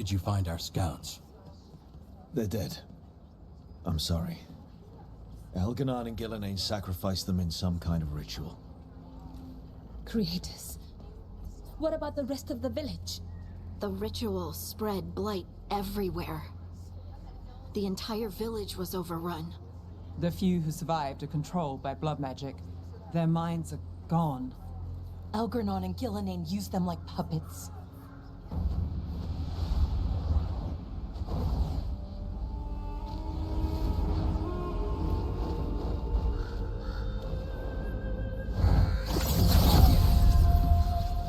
did you find our scouts? They're dead. I'm sorry. Elganon and Gillenane sacrificed them in some kind of ritual. Creators. What about the rest of the village? The ritual spread blight everywhere. The entire village was overrun. The few who survived are controlled by blood magic. Their minds are gone. Elganon and Gillenane used them like puppets.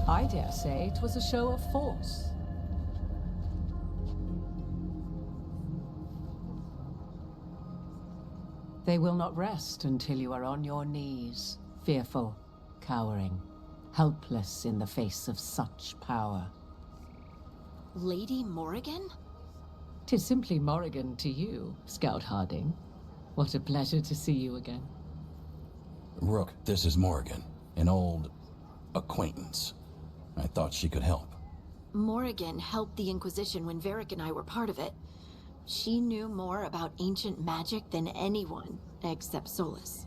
I dare say it was a show of force. They will not rest until you are on your knees, fearful, cowering, helpless in the face of such power. Lady Morrigan? 'Tis simply Morrigan to you, Scout Harding. What a pleasure to see you again. Rook, this is Morrigan, an old acquaintance. I thought she could help. Morrigan helped the Inquisition when Varric and I were part of it. She knew more about ancient magic than anyone, except Solus.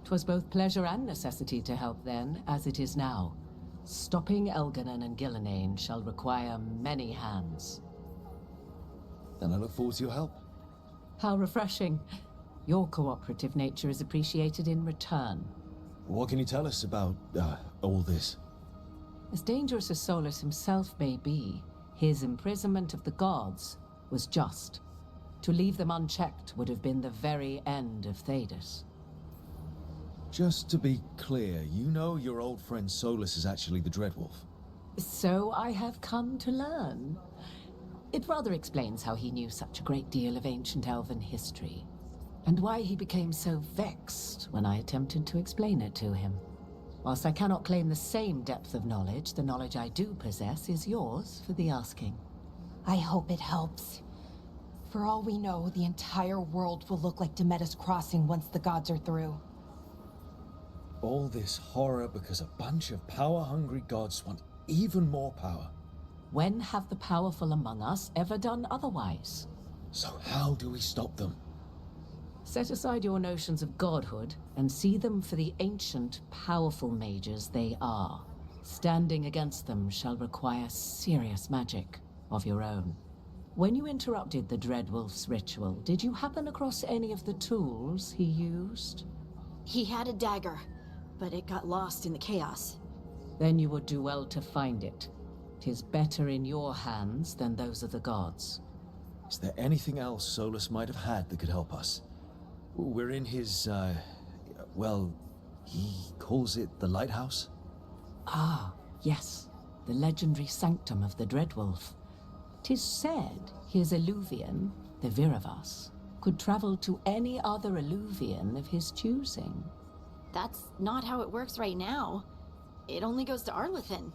'Twas both pleasure and necessity to help then, as it is now. Stopping Elganon and Gillenane shall require many hands. Then I look forward to your help. How refreshing. Your cooperative nature is appreciated in return. What can you tell us about, all this? As dangerous as Solus himself may be, his imprisonment of the gods was just. To leave them unchecked would have been the very end of Thedas. Just to be clear, you know your old friend Solus is actually the Dreadwolf. So I have come to learn. It rather explains how he knew such a great deal of ancient elven history, and why he became so vexed when I attempted to explain it to him. Whilst I cannot claim the same depth of knowledge, the knowledge I do possess is yours for the asking. I hope it helps. For all we know, the entire world will look like Demeter's Crossing once the gods are through. All this horror because a bunch of power-hungry gods want even more power. When have the powerful among us ever done otherwise? So how do we stop them? Set aside your notions of godhood and see them for the ancient, powerful mages they are. Standing against them shall require serious magic of your own. When you interrupted the Dreadwolf's ritual, did you happen across any of the tools he used? He had a dagger, but it got lost in the chaos. Then you would do well to find it. 'Tis better in your hands than those of the gods. Is there anything else Solus might have had that could help us? We're in his, well, he calls it the lighthouse? Ah, yes. The legendary sanctum of the Dreadwolf. 'Tis said his Eluvian, the Viravas, could travel to any other Eluvian of his choosing. That's not how it works right now. It only goes to Arlethan.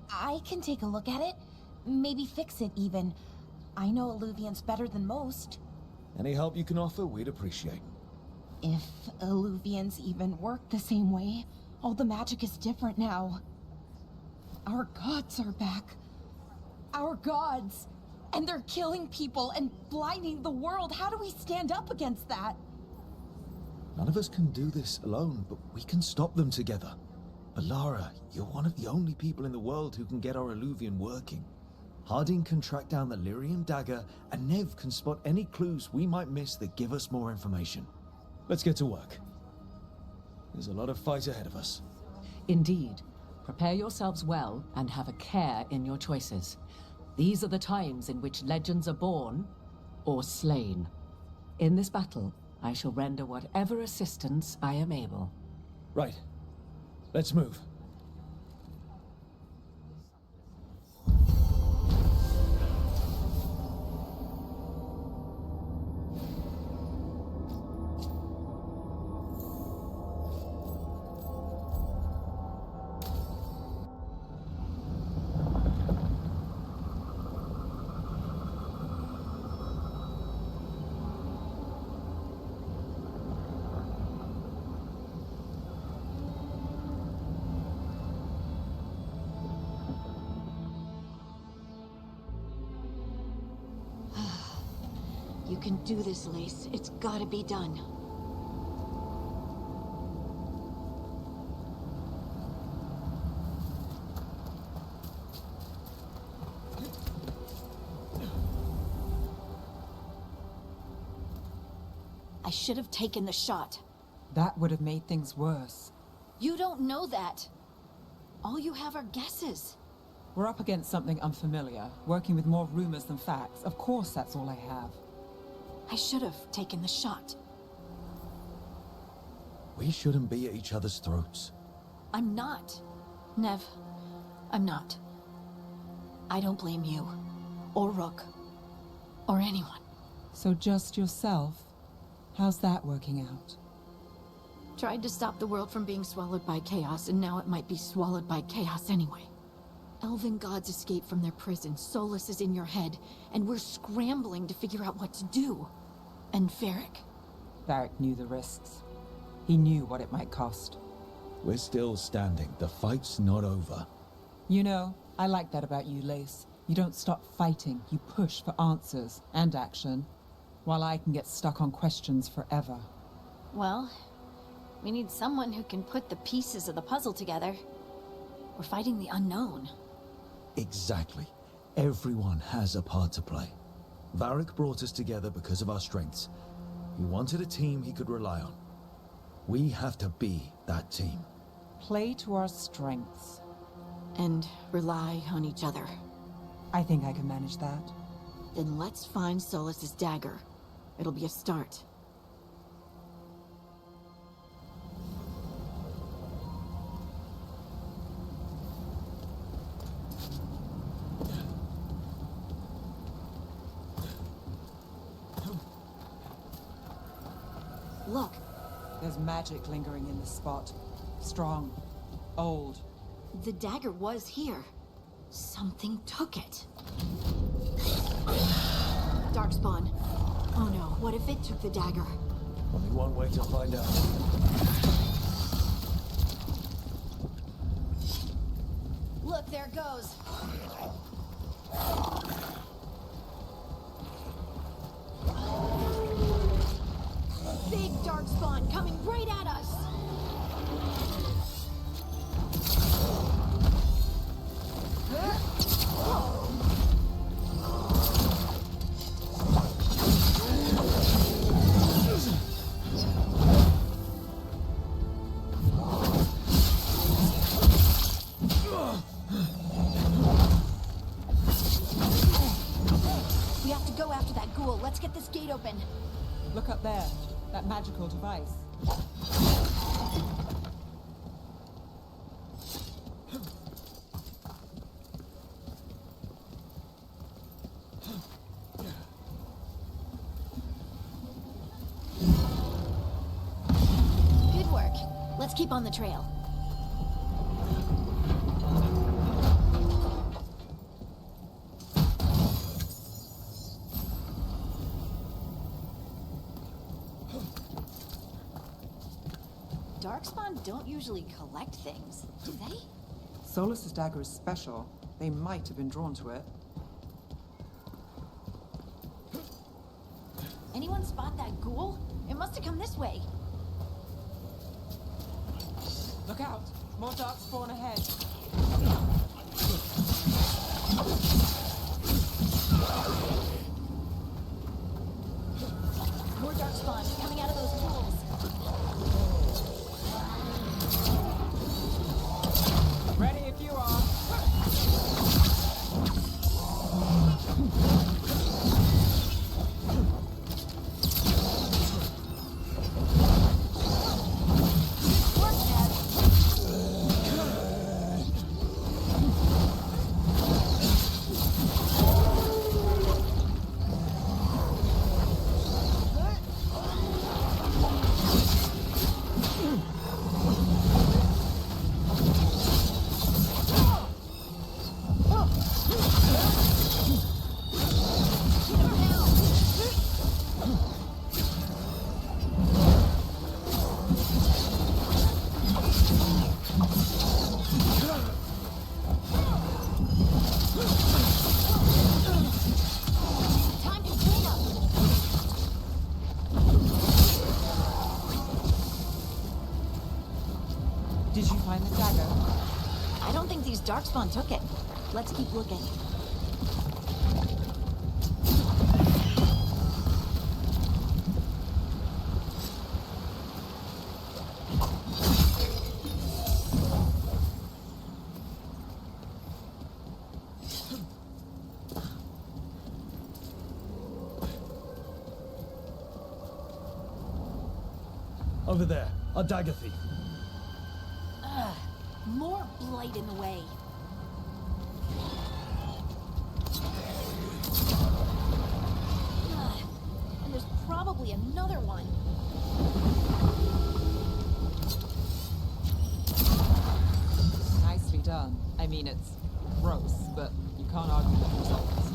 I can take a look at it. Maybe fix it, even. I know Eluvians better than most. Any help you can offer, we'd appreciate. If Eluvians even work the same way, all the magic is different now. Our gods are back. Our gods! And they're killing people and blinding the world. How do we stand up against that? None of us can do this alone, but we can stop them together. Alara, you're one of the only people in the world who can get our Eluvian working. Harding can track down the Lyrium dagger, and Nev can spot any clues we might miss that give us more information. Let's get to work. There's a lot of fight ahead of us. Indeed. Prepare yourselves well and have a care in your choices. These are the times in which legends are born or slain. In this battle, I shall render whatever assistance I am able. Right. Let's move. can do this, Lace. It's gotta be done. I should have taken the shot. That would have made things worse. You don't know that. All you have are guesses. We're up against something unfamiliar, working with more rumors than facts. Of course that's all I have. I should have taken the shot. We shouldn't be at each other's throats. I'm not. Nev, I'm not. I don't blame you, or Rook, or anyone. So just yourself? How's that working out? Tried to stop the world from being swallowed by chaos, and now it might be swallowed by chaos anyway. Elven gods escape from their prison, Solus is in your head, and we're scrambling to figure out what to do. And Varric. Varric knew the risks. He knew what it might cost. We're still standing. The fight's not over. You know, I like that about you, Lace. You don't stop fighting. You push for answers and action, while I can get stuck on questions forever. Well, we need someone who can put the pieces of the puzzle together. We're fighting the unknown. Exactly. Everyone has a part to play. Varric brought us together because of our strengths. He wanted a team he could rely on. We have to be that team. Play to our strengths. And rely on each other. I think I can manage that. Then let's find Solus's dagger. It'll be a start. Look. There's magic lingering in this spot. Strong. Old. The dagger was here. Something took it. Darkspawn. Oh no, what if it took the dagger? Only one way to find out. Look, there it goes. Big Darkspawn coming right at us. We have to go after that ghoul. Let's get this gate open. Look up there. That magical device. Good work. Let's keep on the trail. Darkspawn don't usually collect things, do they? Solus's dagger is special. They might have been drawn to it. Anyone spot that ghoul? It must have come this way. Look out! More dark spawn ahead. More Darkspawn coming out of those pools. Ready if you are. Did you find the dagger? I don't think these Darkspawn took it. Let's keep looking. Over there, our dagger thief. More blight in the way. And there's probably another one. Nicely done. I mean, it's gross, but you can't argue with the results.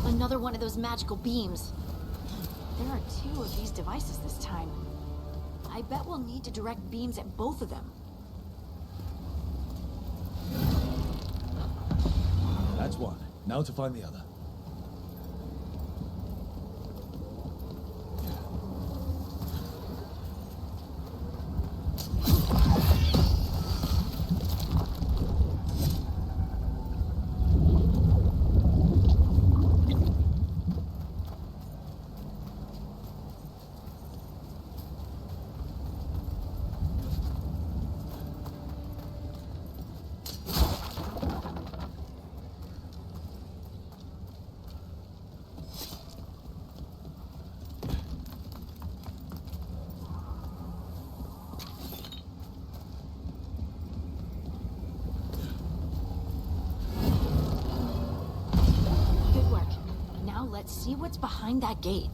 Another one of those magical beams. There are 2 of these devices this time. I bet we'll need to direct beams at both of them. That's one. Now to find the other. Let's see what's behind that gate.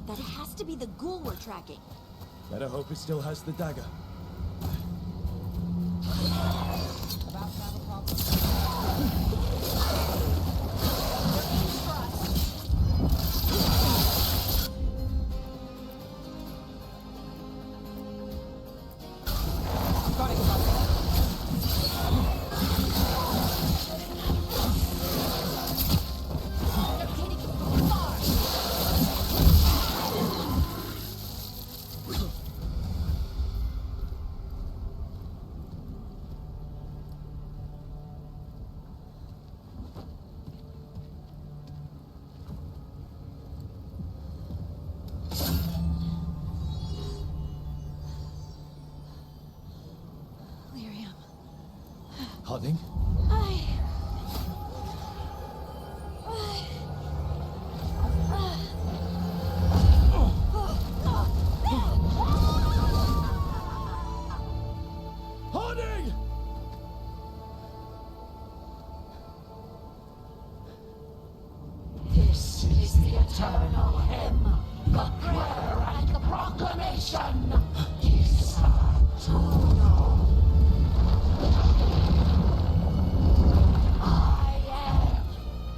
That has to be the ghoul we're tracking. Better hope it still has the dagger. Harding? Harding! This is the eternal hymn, the prayer and the proclamation.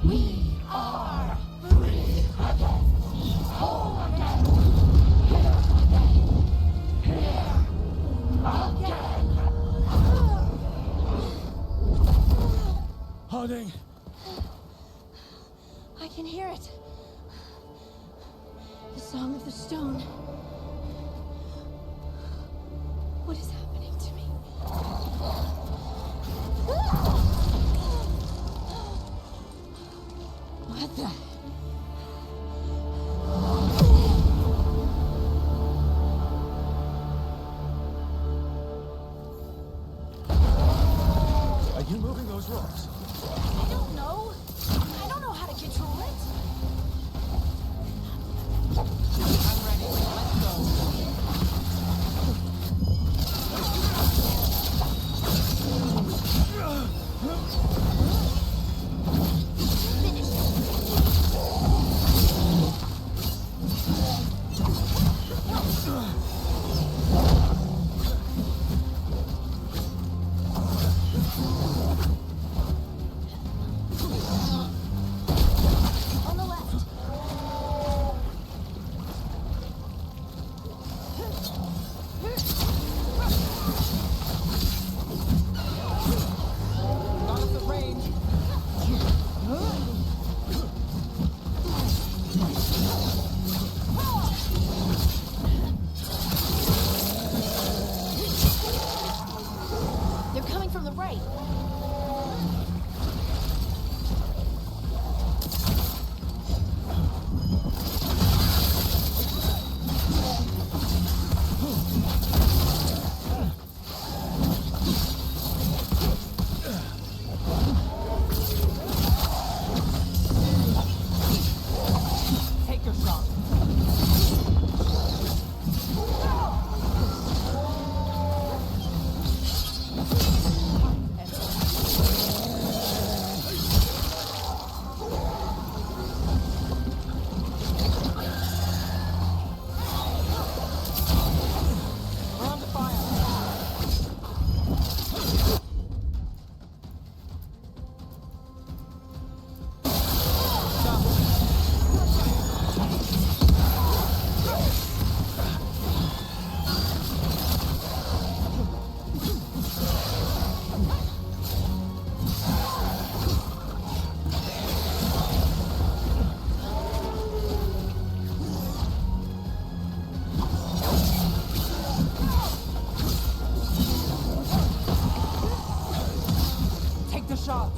We are free again, whole again, here again. Harding! I can hear it. The Song of the Stone. What is happening to me? What the? Are you moving those rocks? I don't know. I don't know how to control it. I'm ready. Let's go. On the left. Got us at range. They're coming from the right. Take your shot. We're under fire. Take the shot.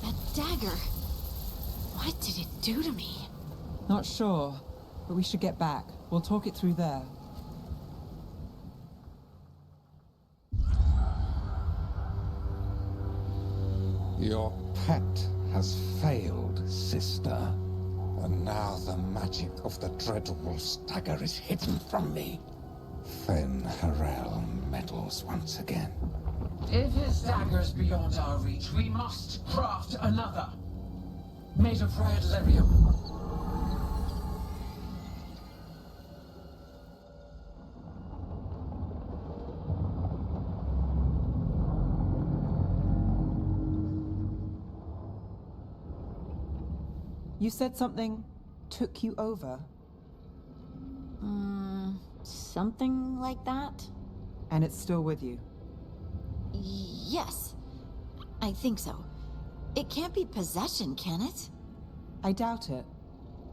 That dagger. What did it do to me? Not sure, but we should get back. We'll talk it through there. Your pet has failed, sister. And now the magic of the Dreadwolf's dagger is hidden from me. Fen Harel meddles once again. If his dagger's beyond our reach, we must craft another. Made of red lyrium. You said something took you over, Something like that? and it's still with you. Yes. I think so. It can't be possession, can it? I doubt it.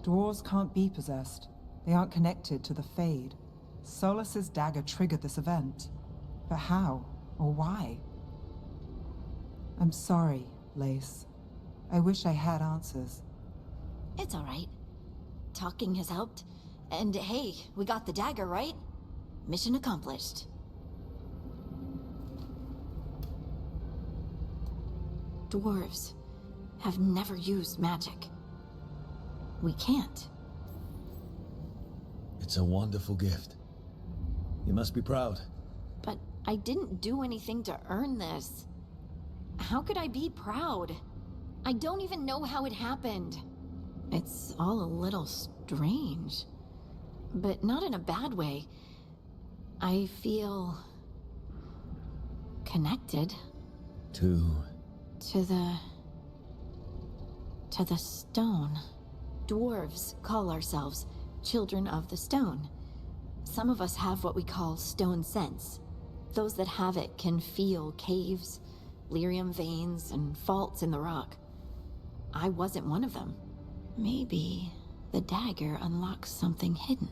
Dwarves can't be possessed. They aren't connected to the Fade. Solus's dagger triggered this event. But how? Or why? I'm sorry, Lace. I wish I had answers. It's all right. Talking has helped. And hey, we got the dagger, right? Mission accomplished. Dwarves have never used magic. We can't. It's a wonderful gift. You must be proud. But I didn't do anything to earn this. How could I be proud? I don't even know how it happened. It's all a little strange. But not in a bad way. I feel connected To to the stone. Dwarves call ourselves children of the stone. Some of us have what we call stone sense. Those that have it can feel caves, lyrium veins, and faults in the rock. I wasn't one of them. Maybe the dagger unlocks something hidden.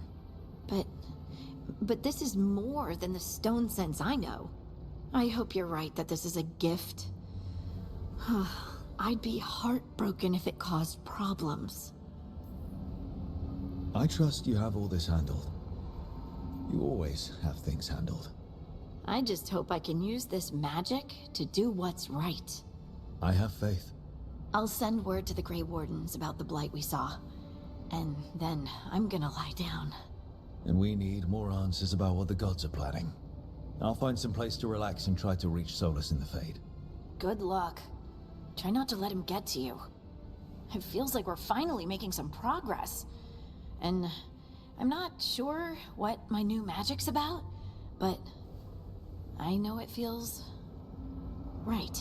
But this is more than the stone sense I know. I hope you're right that this is a gift. I'd be heartbroken if it caused problems. I trust you have all this handled. You always have things handled. I just hope I can use this magic to do what's right. I have faith. I'll send word to the Grey Wardens about the blight we saw. And then I'm gonna lie down. And we need more answers about what the gods are planning. I'll find some place to relax and try to reach Solus in the Fade. Good luck. Try not to let him get to you. It feels like we're finally making some progress. And I'm not sure what my new magic's about, but I know it feels right.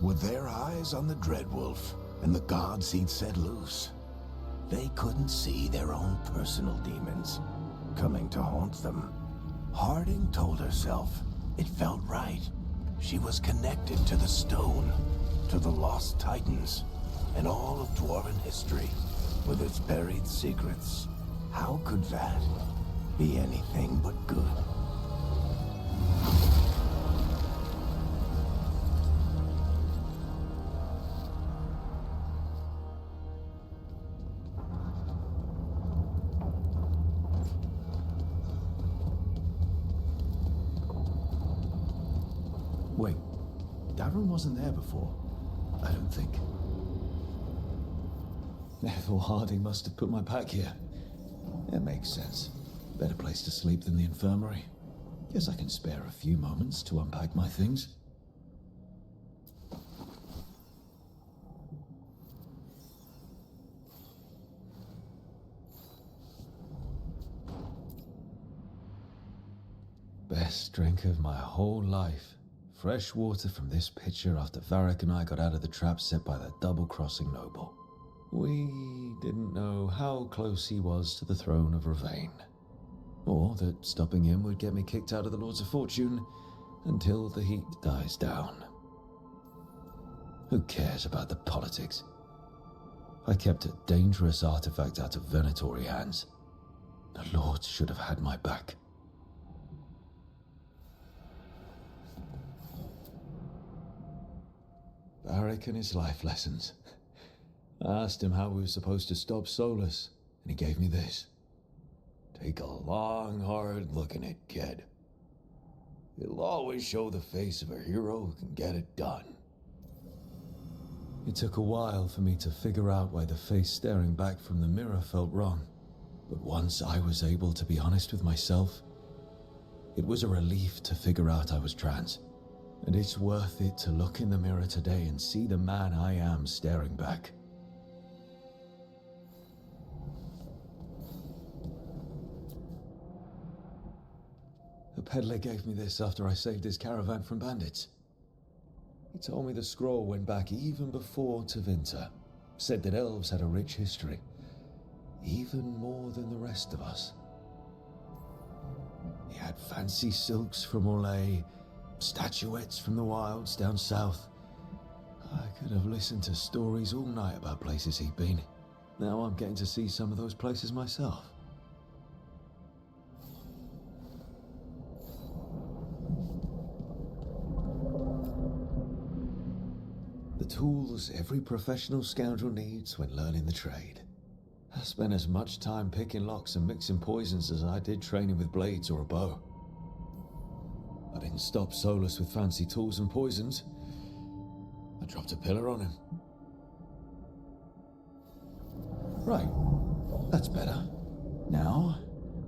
With their eyes on the Dreadwolf and the gods he'd set loose, they couldn't see their own personal demons coming to haunt them. Harding told herself it felt right. She was connected to the stone, to the lost titans, and all of Dwarven history, with its buried secrets. How could that be anything but good? Wait, Davron wasn't there before. I don't think. Therefore, Harding must have put my pack here. It makes sense. Better place to sleep than the infirmary. Guess I can spare a few moments to unpack my things. Best drink of my whole life. Fresh water from this pitcher after Varric and I got out of the trap set by that double-crossing noble. We didn't know how close he was to the throne of Ravain. Or that stopping him would get me kicked out of the Lords of Fortune until the heat dies down. Who cares about the politics? I kept a dangerous artifact out of Venatori hands. The Lords should have had my back. Varric and his life lessons. I asked him how we were supposed to stop Solus, and he gave me this. Take a long, hard look at it, kid. It'll always show the face of a hero who can get it done. It took a while for me to figure out why the face staring back from the mirror felt wrong. But once I was able to be honest with myself, it was a relief to figure out I was trans. And it's worth it to look in the mirror today and see the man I am staring back. A peddler gave me this after I saved his caravan from bandits. He told me the scroll went back even before Tevinter. Said that elves had a rich history, even more than the rest of us. He had fancy silks from Orlais, statuettes from the wilds down south. I could have listened to stories all night about places he'd been. Now I'm getting to see some of those places myself. The tools every professional scoundrel needs when learning the trade. I spent as much time picking locks and mixing poisons as I did training with blades or a bow. I didn't stop Solus with fancy tools and poisons. I dropped a pillar on him. Right, that's better. Now,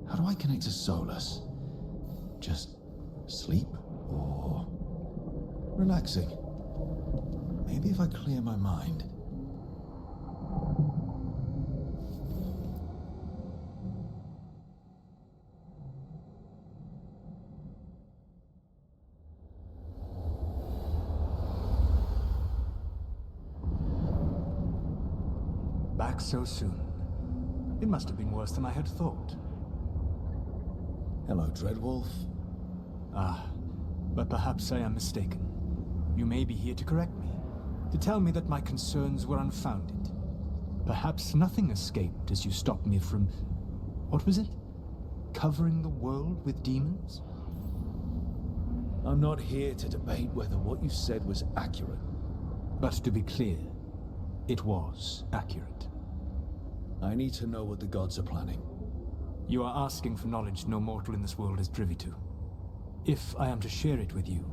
how do I connect to Solus? Just sleep or relaxing? Maybe if I clear my mind. Back so soon. It must have been worse than I had thought. Hello, Dreadwolf. Ah, but perhaps I am mistaken. You may be here to correct me, to tell me that my concerns were unfounded. Perhaps nothing escaped as you stopped me from... what was it? Covering the world with demons? I'm not here to debate whether what you said was accurate. But to be clear, it was accurate. I need to know what the gods are planning. You are asking for knowledge no mortal in this world is privy to. If I am to share it with you,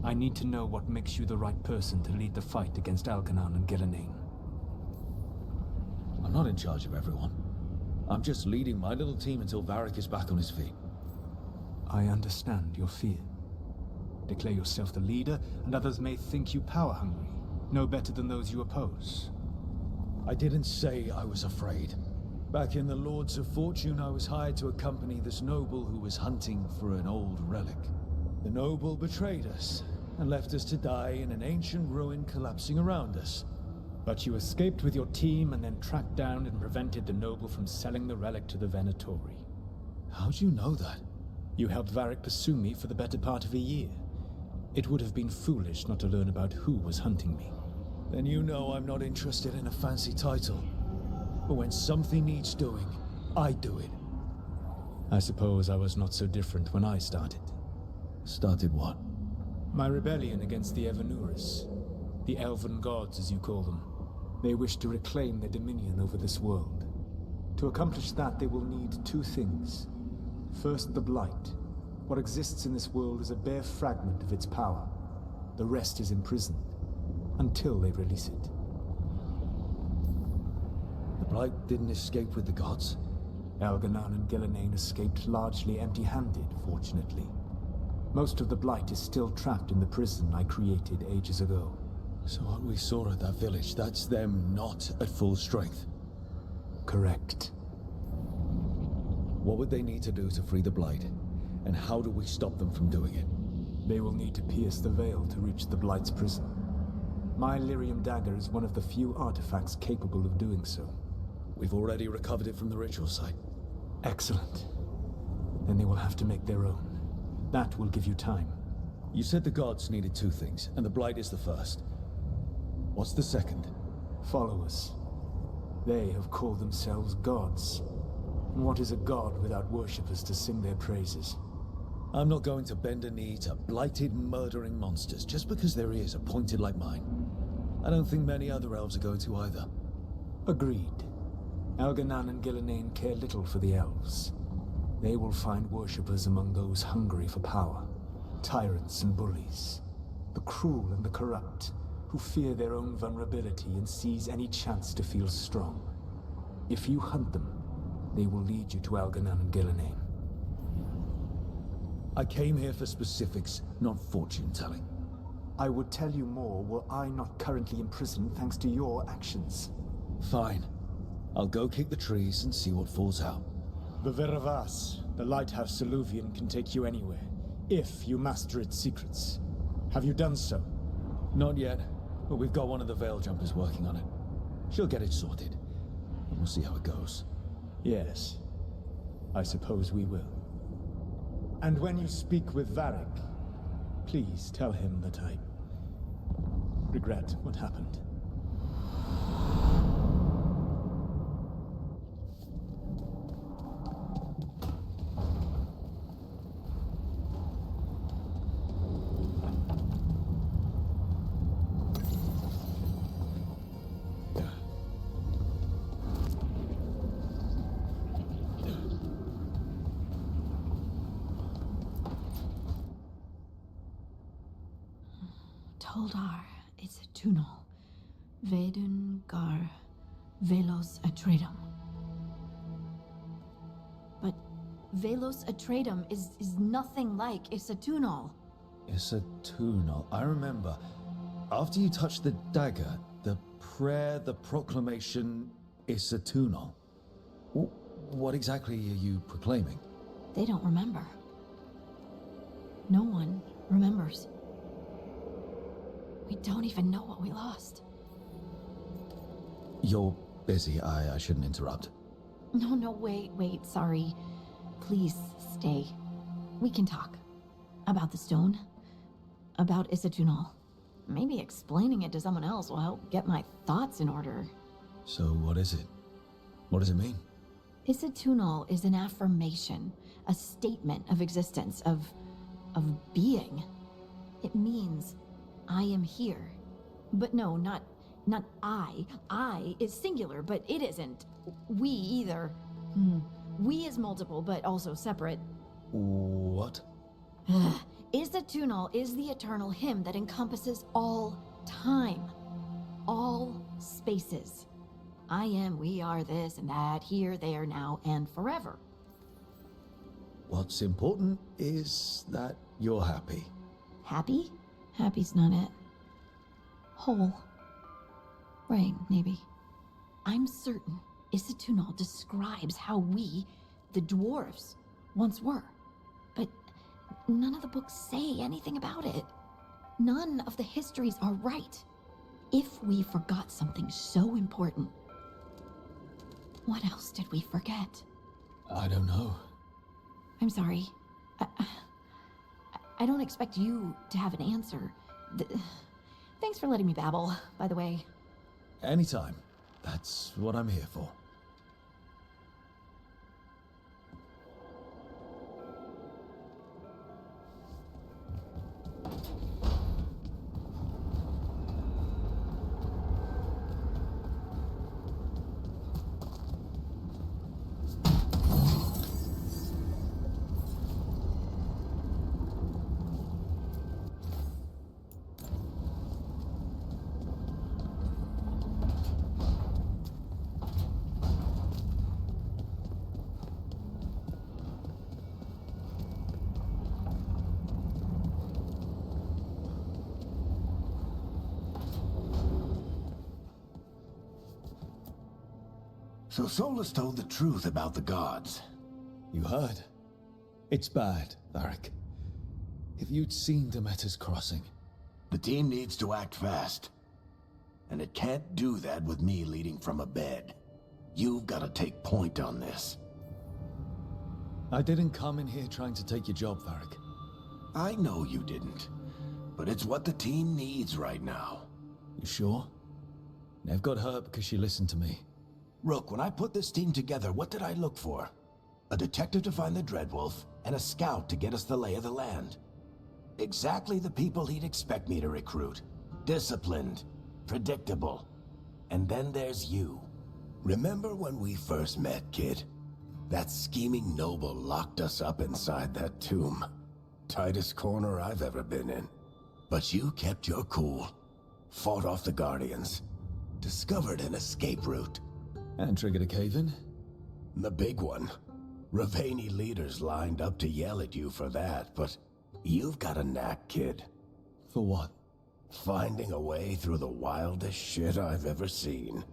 I need to know what makes you the right person to lead the fight against Algernon and Gillenane. I'm not in charge of everyone. I'm just leading my little team until Varric is back on his feet. I understand your fear. Declare yourself the leader, and others may think you power-hungry, no better than those you oppose. I didn't say I was afraid. Back in the Lords of Fortune, I was hired to accompany this noble who was hunting for an old relic. The noble betrayed us, and left us to die in an ancient ruin collapsing around us. But you escaped with your team and then tracked down and prevented the noble from selling the relic to the Venatori. How'd you know that? You helped Varric pursue me for the better part of a year. It would have been foolish not to learn about who was hunting me. Then you know I'm not interested in a fancy title. But when something needs doing, I do it. I suppose I was not so different when I started. Started what? My rebellion against the Evanuris. The elven gods, as you call them. They wish to reclaim their dominion over this world. To accomplish that, they will need two things. First, the Blight. What exists in this world is a bare fragment of its power. The rest is imprisoned, until they release it. The Blight didn't escape with the gods? Algernon and Gillenane escaped largely empty-handed, fortunately. Most of the Blight is still trapped in the prison I created ages ago. So what we saw at that village, that's them not at full strength? Correct. What would they need to do to free the Blight? And how do we stop them from doing it? They will need to pierce the veil to reach the Blight's prison. My Lyrium dagger is one of the few artifacts capable of doing so. We've already recovered it from the ritual site. Excellent. Then they will have to make their own. That will give you time. You said the gods needed two things, and the Blight is the first. What's the second? Followers. They have called themselves gods. And what is a god without worshippers to sing their praises? I'm not going to bend a knee to blighted, murdering monsters just because their ears are pointed like mine. I don't think many other elves are going to either. Agreed. Algernon and Gillenane care little for the elves. They will find worshippers among those hungry for power. Tyrants and bullies, the cruel and the corrupt, who fear their own vulnerability and seize any chance to feel strong. If you hunt them, they will lead you to Algernon and Gillenheim. I came here for specifics, not fortune-telling. I would tell you more were I not currently imprisoned thanks to your actions. Fine. I'll go kick the trees and see what falls out. The Veravas, the lighthouse Soluvian, can take you anywhere, if you master its secrets. Have you done so? Not yet, but we've got one of the Veil Jumpers working on it. She'll get it sorted, and we'll see how it goes. Yes, I suppose we will. And when you speak with Varric, please tell him that I regret what happened. Toldar, it's a tunal. Vedun gar velos atredum. But velos atredum is nothing like Isatunal. Isatunal. I remember. After you touched the dagger, the prayer, the proclamation, Isatunal. What exactly are you proclaiming? They don't remember. No one remembers. We don't even know what we lost. You're busy. I shouldn't interrupt. No, wait, sorry. Please stay. We can talk. About the stone. About Isatunal. Maybe explaining it to someone else will help get my thoughts in order. So what is it? What does it mean? Isatunal is an affirmation, a statement of existence, of being. It means I am here. But no, not I. I is singular, but it isn't. We either. We is multiple, but also separate. What? Isatunal is the eternal hymn that encompasses all time. All spaces. I am, we are, this and that, here, there, now, and forever. What's important is that you're happy. Happy? Happy's not it. Whole. Right, maybe. I'm certain Isatunal describes how we, the dwarves, once were. But none of the books say anything about it. None of the histories are right. If we forgot something so important, what else did we forget? I don't know. I'm sorry. I don't expect you to have an answer. Thanks for letting me babble, by the way. Anytime. That's what I'm here for. So Solus told the truth about the gods. You heard? It's bad, Varric. If you'd seen Demeter's crossing. The team needs to act fast. And it can't do that with me leading from a bed. You've got to take point on this. I didn't come in here trying to take your job, Varric. I know you didn't. But it's what the team needs right now. You sure? Nev got hurt because she listened to me. Rook, when I put this team together, what did I look for? A detective to find the Dreadwolf, and a scout to get us the lay of the land. Exactly the people he'd expect me to recruit. Disciplined, predictable. And then there's you. Remember when we first met, kid? That scheming noble locked us up inside that tomb. Tightest corner I've ever been in. But you kept your cool, fought off the Guardians, discovered an escape route. And triggered a cave-in? The big one. Ravani leaders lined up to yell at you for that, but you've got a knack, kid. For what? Finding a way through the wildest shit I've ever seen.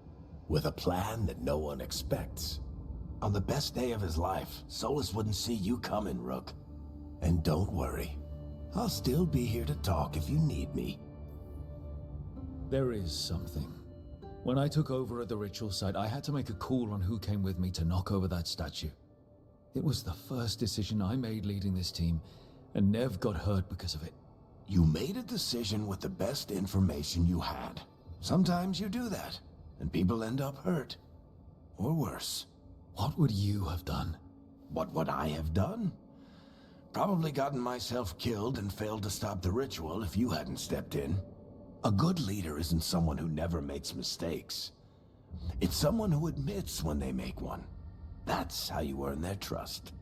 With a plan that no one expects. On the best day of his life, Solus wouldn't see you coming, Rook. And don't worry. I'll still be here to talk if you need me. There is something. When I took over at the ritual site, I had to make a call on who came with me to knock over that statue. It was the first decision I made leading this team, and Nev got hurt because of it. You made a decision with the best information you had. Sometimes you do that, and people end up hurt. Or worse. What would you have done? What would I have done? Probably gotten myself killed and failed to stop the ritual if you hadn't stepped in. A good leader isn't someone who never makes mistakes. It's someone who admits when they make one. That's how you earn their trust.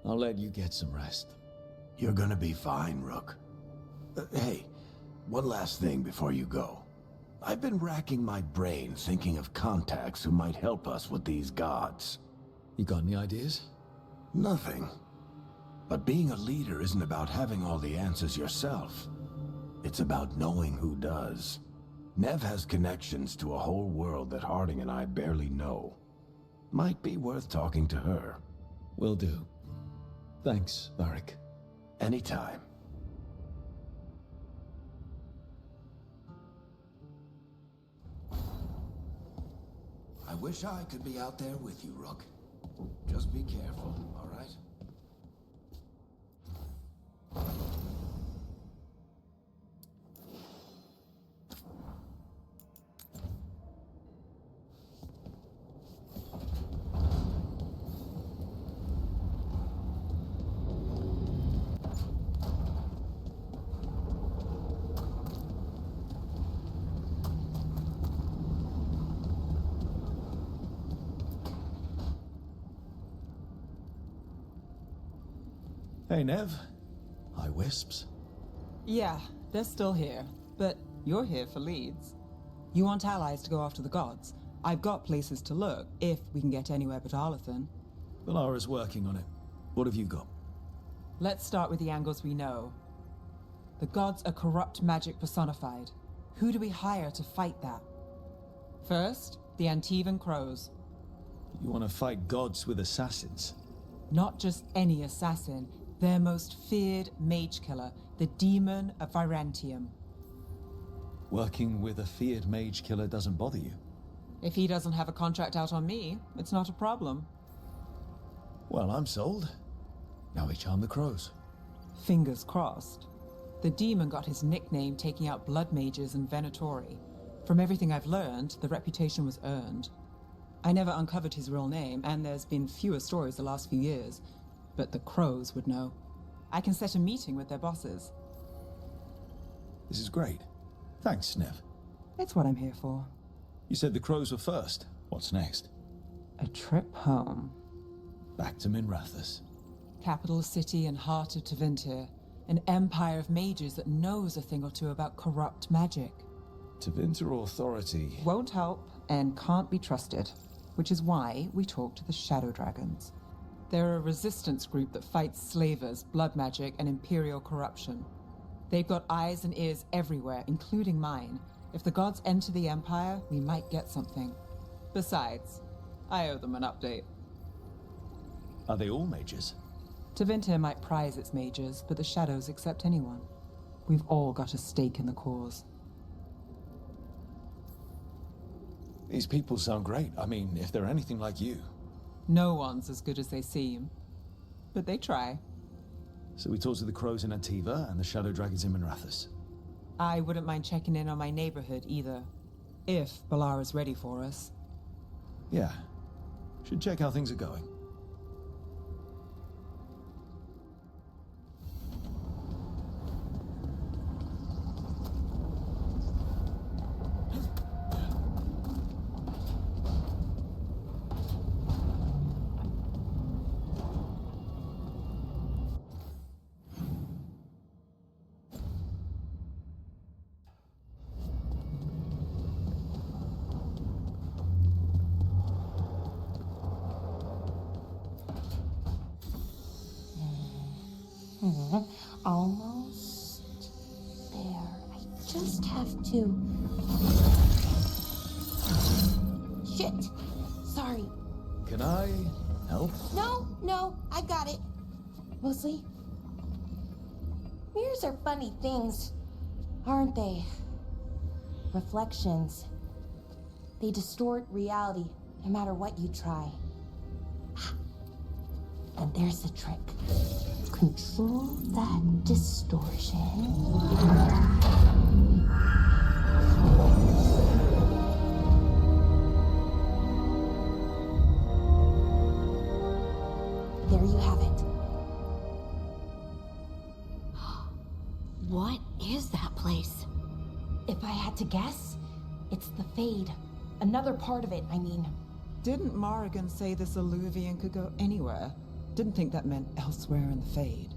I'll let you get some rest. You're gonna be fine, Rook. Hey, one last thing before you go. I've been racking my brain thinking of contacts who might help us with these gods. You got any ideas? Nothing. But being a leader isn't about having all the answers yourself. It's about knowing who does. Nev has connections to a whole world that Harding and I barely know. Might be worth talking to her. Will do. Thanks, Varric. Anytime. I wish I could be out there with you, Rook. Just be careful, all right? Hey, Nev. Hi, Wisps. Yeah, they're still here, but you're here for leads. You want allies to go after the gods? I've got places to look, if we can get anywhere but Arlathan. Valara's working on it. What have you got? Let's start with the angles we know. The gods are corrupt magic personified. Who do we hire to fight that? First, the Antivan Crows. You want to fight gods with assassins? Not just any assassin, their most feared mage killer, the Demon of Virantium. Working with a feared mage killer doesn't bother you? If he doesn't have a contract out on me, it's not a problem. Well, I'm sold. Now we charm the crows. Fingers crossed. The demon got his nickname taking out blood mages in Venatori. From everything I've learned, the reputation was earned. I never uncovered his real name, and there's been fewer stories the last few years, but the crows would know. I can set a meeting with their bosses. This is great. Thanks, Nev. It's what I'm here for. You said the crows were first. What's next? A trip home. Back to Minrathous. Capital city and heart of Tevinter. An empire of mages that knows a thing or two about corrupt magic. Tevinter authority. Won't help and can't be trusted, which is why we talk to the Shadow Dragons. They're a resistance group that fights slavers, blood magic, and imperial corruption. They've got eyes and ears everywhere, including mine. If the gods enter the Empire, we might get something. Besides, I owe them an update. Are they all mages? Tevinter might prize its mages, but the Shadows accept anyone. We've all got a stake in the cause. These people sound great. I mean, if they're anything like you. No one's as good as they seem. But they try. So we talk to the crows in Antiva and the Shadow Dragons in Minrathous. I wouldn't mind checking in on my neighborhood either. If Balara's ready for us. Yeah. Should check how things are going. Almost there. I just have to... Shit! Sorry. Can I help? No, I got it. Mostly, mirrors are funny things, aren't they? Reflections. They distort reality, no matter what you try. And there's the trick. Control that distortion. There you have it. What is that place? If I had to guess, it's the Fade. Another part of it, I mean. Didn't Morrigan say this Illuvian could go anywhere? Didn't think that meant elsewhere in the Fade.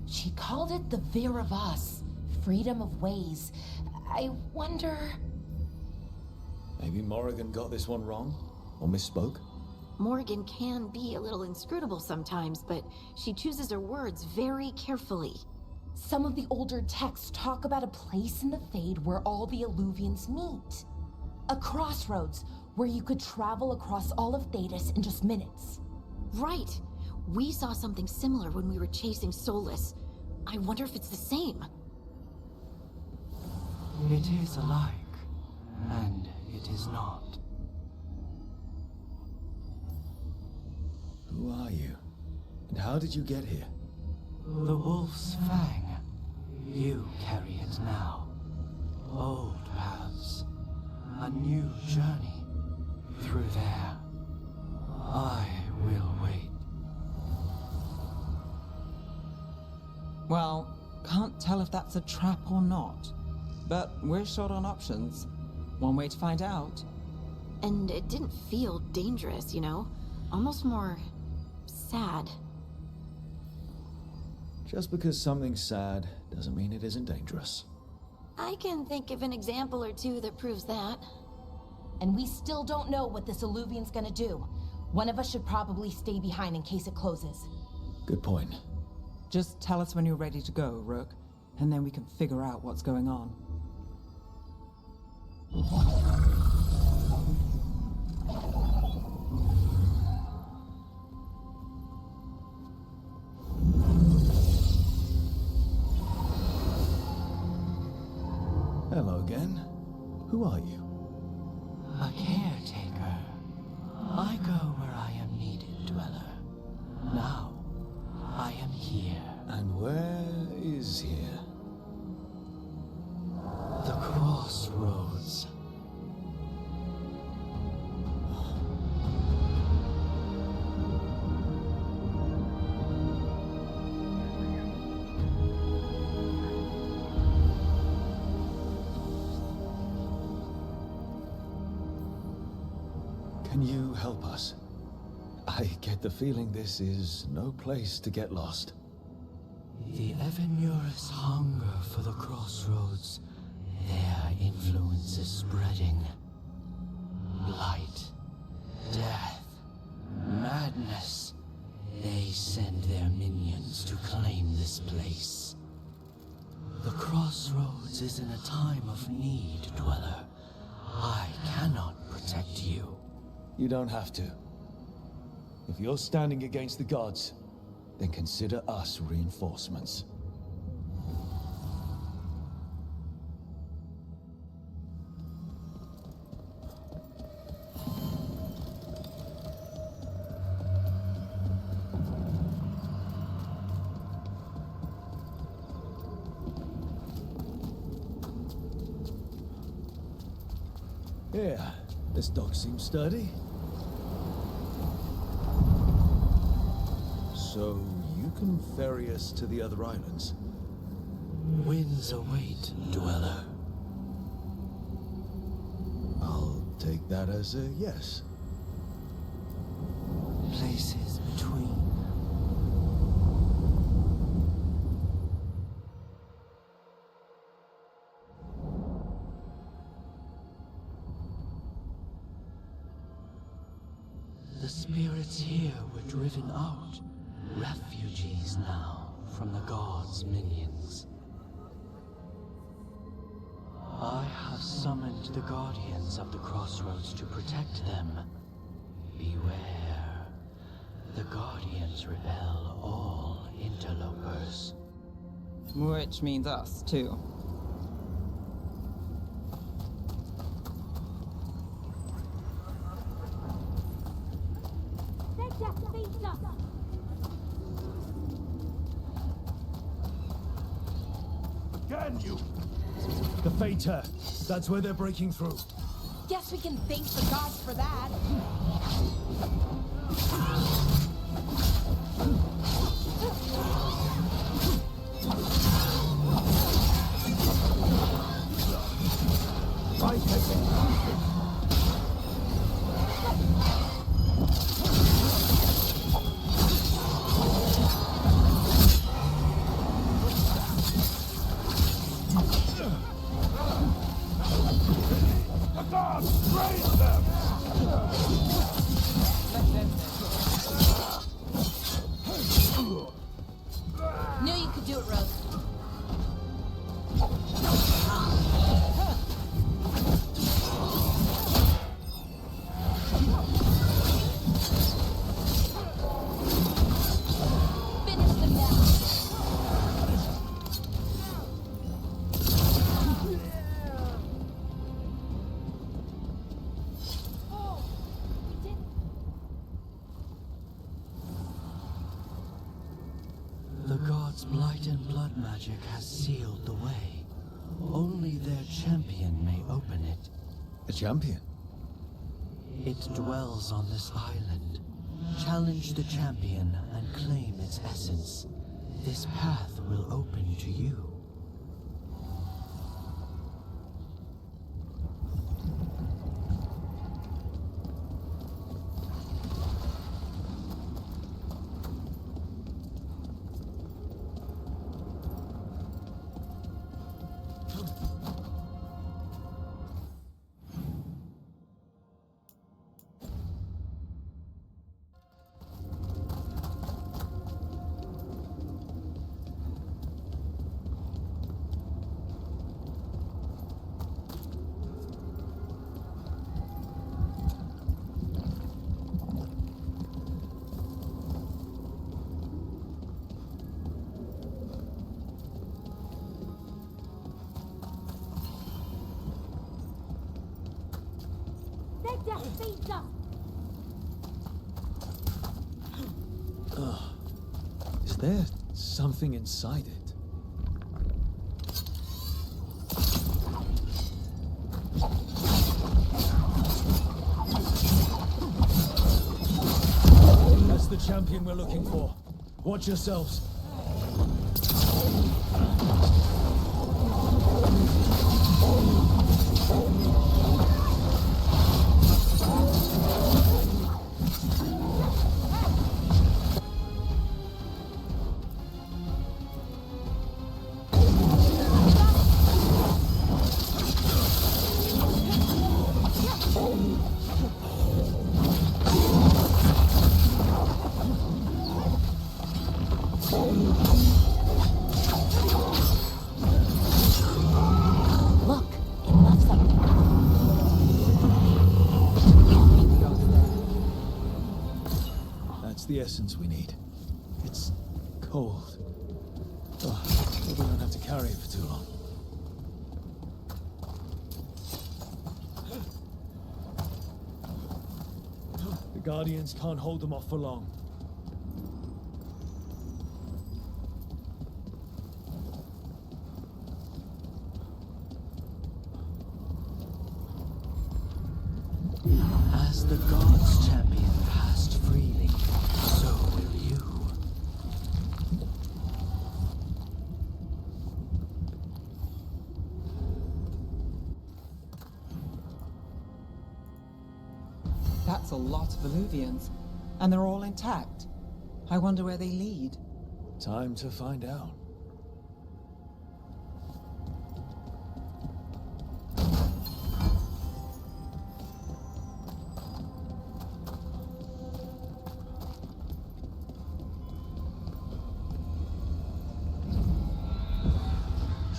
She called it the Vir of Us. Freedom of ways. I wonder... Maybe Morrigan got this one wrong? Or misspoke? Morrigan can be a little inscrutable sometimes, but she chooses her words very carefully. Some of the older texts talk about a place in the Fade where all the Illuvians meet. A crossroads where you could travel across all of Thedas in just minutes. Right. We saw something similar when we were chasing Solus. I wonder if it's the same. It is alike, and it is not. Who are you? And how did you get here? The Wolf's Fang. You carry it now. Old paths. A new journey. Through there. I will wait. Well, can't tell if that's a trap or not. But we're short on options. One way to find out. And it didn't feel dangerous, you know? Almost more... sad. Just because something's sad doesn't mean it isn't dangerous. I can think of an example or two that proves that. And we still don't know what this Illuvian's gonna do. One of us should probably stay behind in case it closes. Good point. Just tell us when you're ready to go, Rook, and then we can figure out what's going on. Hello again. Who are you? A caretaker. I go where I am needed, Dweller. Now, I am here. And where is here? The crossroads. Can you help us? I get the feeling this is no place to get lost. The Evanurus hunger for the crossroads. Their influence is spreading. Blight, death, madness. They send their minions to claim this place. The crossroads is in a time of need, Dweller. I cannot protect you. You don't have to. If you're standing against the gods, then consider us reinforcements. Yeah, this dog seems sturdy. So, you can ferry us to the other islands? Winds await, Dweller. I'll take that as a yes. Places between. The spirits here were driven out. Refugees now, from the gods' minions. I have summoned the guardians of the crossroads to protect them. Beware. The guardians repel all interlopers. Which means us, too. Again, you! The Fater. That's where they're breaking through. Guess we can thank the gods for that. Right, the gods, raise them! Knew you could do it, Rose. Finish them now. The gods' blight and blood magic has sealed the way. Only their champion may open it. A champion? It dwells on this island. Challenge the champion and claim its essence. This path will open to you. Is there something inside it? That's the champion we're looking for. Watch yourselves. Look, it left something. That's the essence we need. It's cold. Oh, hope we don't have to carry it for too long. The Guardians can't hold them off for long. As the gods' champion passed freely, so will you. That's a lot of Illuvians, and they're all intact. I wonder where they lead. Time to find out.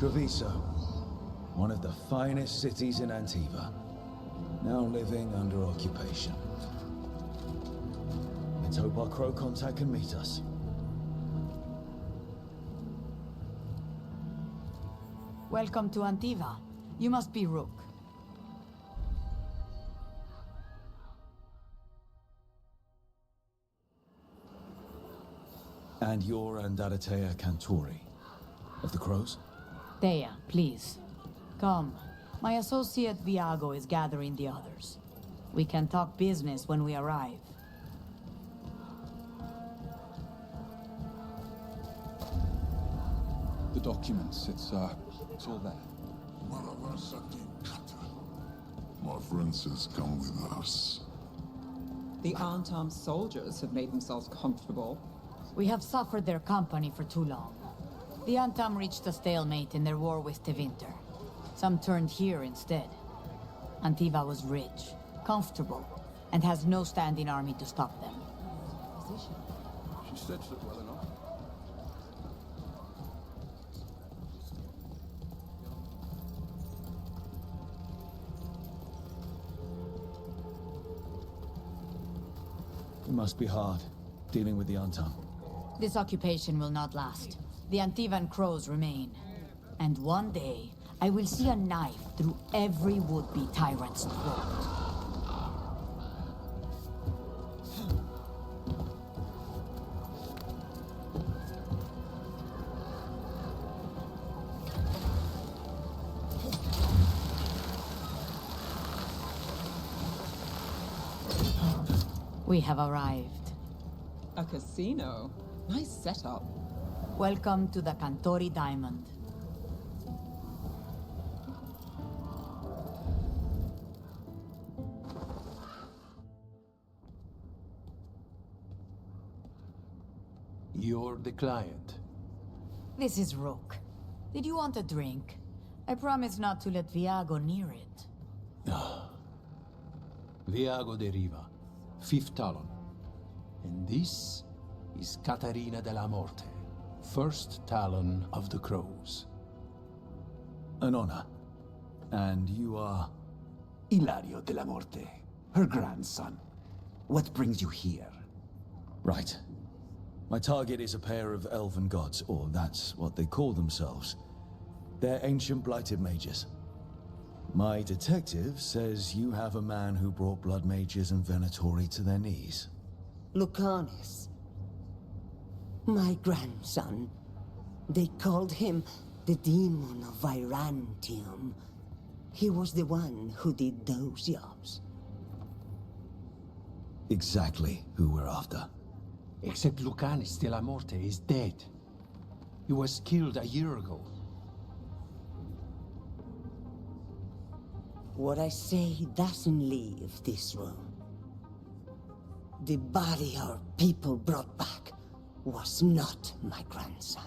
Treviso, one of the finest cities in Antiva, now living under occupation. Let's hope our crow contact can meet us. Welcome to Antiva. You must be Rook. And you're Andadatea Cantori, of the Crows? Thea, please. Come. My associate Viago is gathering the others. We can talk business when we arrive. The documents, it's all there. My friend says come with us. The unarmed soldiers have made themselves comfortable. We have suffered their company for too long. The Antam reached a stalemate in their war with Tevinter. Some turned here instead. Antiva was rich, comfortable, and has no standing army to stop them. She stitched it well enough. It must be hard, dealing with the Antam. This occupation will not last. The Antivan crows remain. And one day, I will see a knife through every would-be tyrant's throat. We have arrived. A casino? Nice setup. Welcome to the Cantori Diamond. You're the client. This is Rook. Did you want a drink? I promise not to let Viago near it. Viago de Riva, 5th Talon. And this is Catarina de la Morte, 1st Talon of the Crows. An honor. And you are? Ilario de la Morte, her grandson. What brings you here? Right. My target is a pair of elven gods, or that's what they call themselves. They're ancient blighted mages. My detective says you have a man who brought blood mages and Venatori to their knees. Lucanus. My grandson. They called him the Demon of Virantium. He was the one who did those jobs. Exactly who we're after. Except Lucanus de la Morte is dead. He was killed a year ago. What I say doesn't leave this room. The body our people brought back was not my grandson.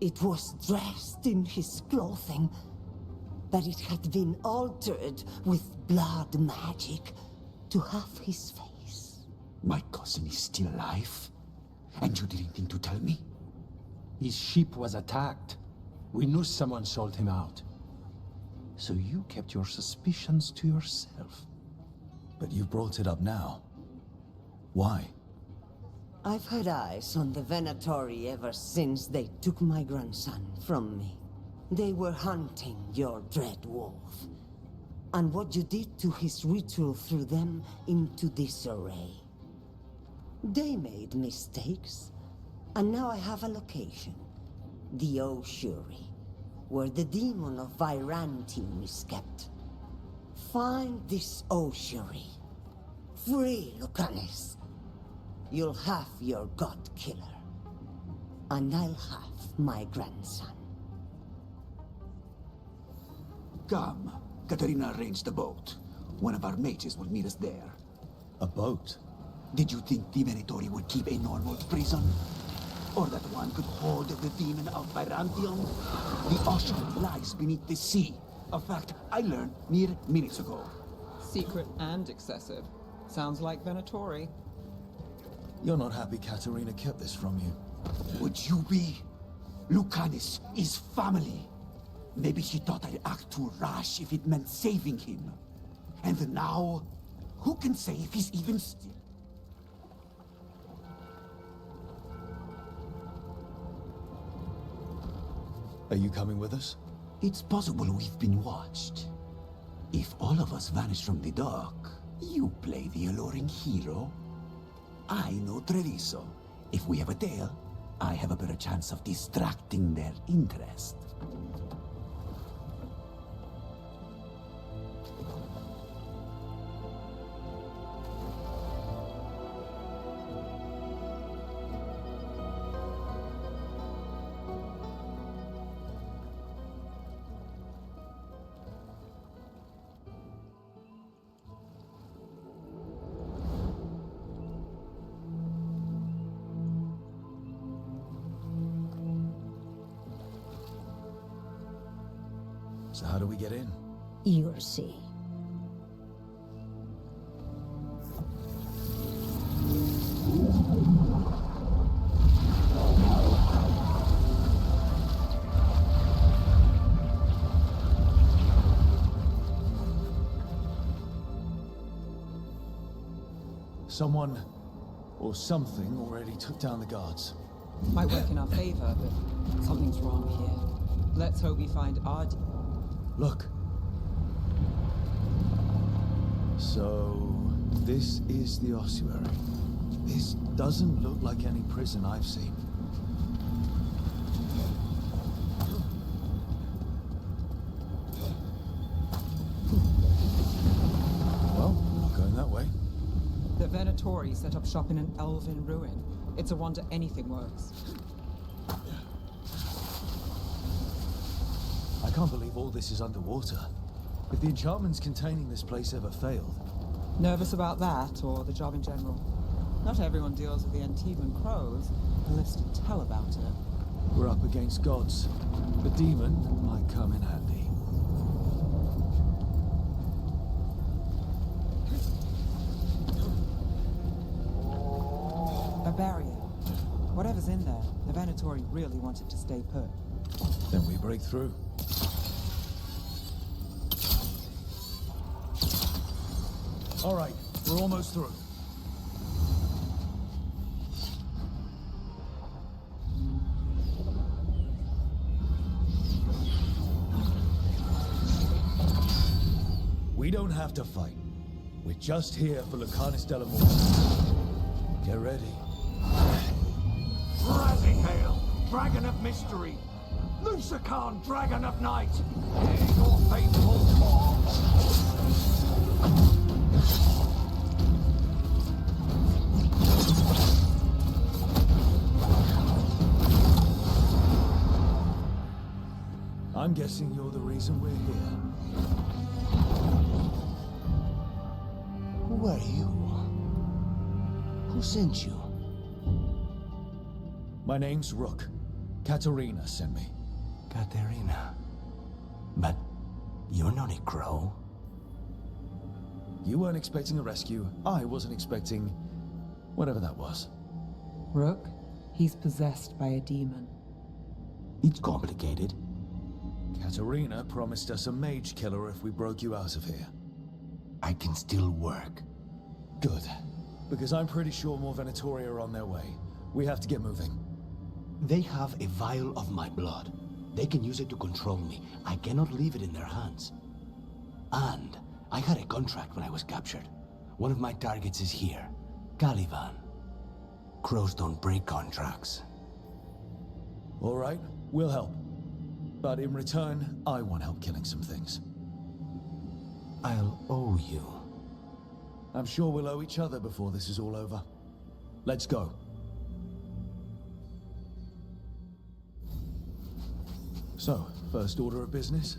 It was dressed in his clothing, but it had been altered with blood magic to have his face. My cousin is still alive? And you didn't think to tell me? His ship was attacked. We knew someone sold him out. So you kept your suspicions to yourself. But you brought it up now. Why? I've had eyes on the Venatori ever since they took my grandson from me. They were hunting your dread wolf. And what you did to his ritual threw them into disarray. They made mistakes, and now I have a location. The Ossuary, where the demon of Virantium is kept. Find this Ossuary. Free Lucanus. You'll have your god killer. And I'll have my grandson. Come. Katarina arranged a boat. One of our mages will meet us there. A boat? Did you think the Venatori would keep a normal prison? Or that one could hold the demon of Virantium? The Ossuary lies beneath the sea. A fact I learned mere minutes ago. Secret and excessive. Sounds like Venatori. You're not happy Katarina kept this from you. Would you be? Lucanus is family. Maybe she thought I'd act too rash if it meant saving him. And now, who can say if he's even still? Are you coming with us? It's possible we've been watched. If all of us vanish from the dock, you play the alluring hero. I know Treviso. If we have a tail, I have a better chance of distracting their interest. So how do we get in? You'll see. Someone or something already took down the guards. Might work in our favor, but something's wrong here. Let's hope we find our... Look. So, this is the ossuary. This doesn't look like any prison I've seen. Well, we're not going that way. The Venatori set up shop in an elven ruin. It's a wonder anything works. I can't believe all this is underwater. If the enchantments containing this place ever failed... Nervous about that, or the job in general? Not everyone deals with the Antivan crows, unless to tell about it. We're up against gods. The demon might come in handy. A barrier. Whatever's in there, the Venatori really wanted to stay put. Then we break through. All right, we're almost through. We don't have to fight. We're just here for Lucanus Della Morte. Get ready. Rising Hail, Dragon of Mystery! Lucican, Dragon of Night! Hear your faithful calls! I'm guessing you're the reason we're here. Who are you? Who sent you? My name's Rook. Katerina sent me. Katerina. But you're not a crow. You weren't expecting a rescue. I wasn't expecting... whatever that was. Rook, he's possessed by a demon. It's complicated. Katerina promised us a mage killer if we broke you out of here. I can still work. Good. Because I'm pretty sure more Venatori are on their way. We have to get moving. They have a vial of my blood. They can use it to control me. I cannot leave it in their hands. And I had a contract when I was captured. One of my targets is here. Caliban. Crows don't break contracts. All right, we'll help. But in return, I want help killing some things. I'll owe you. I'm sure we'll owe each other before this is all over. Let's go. So, first order of business?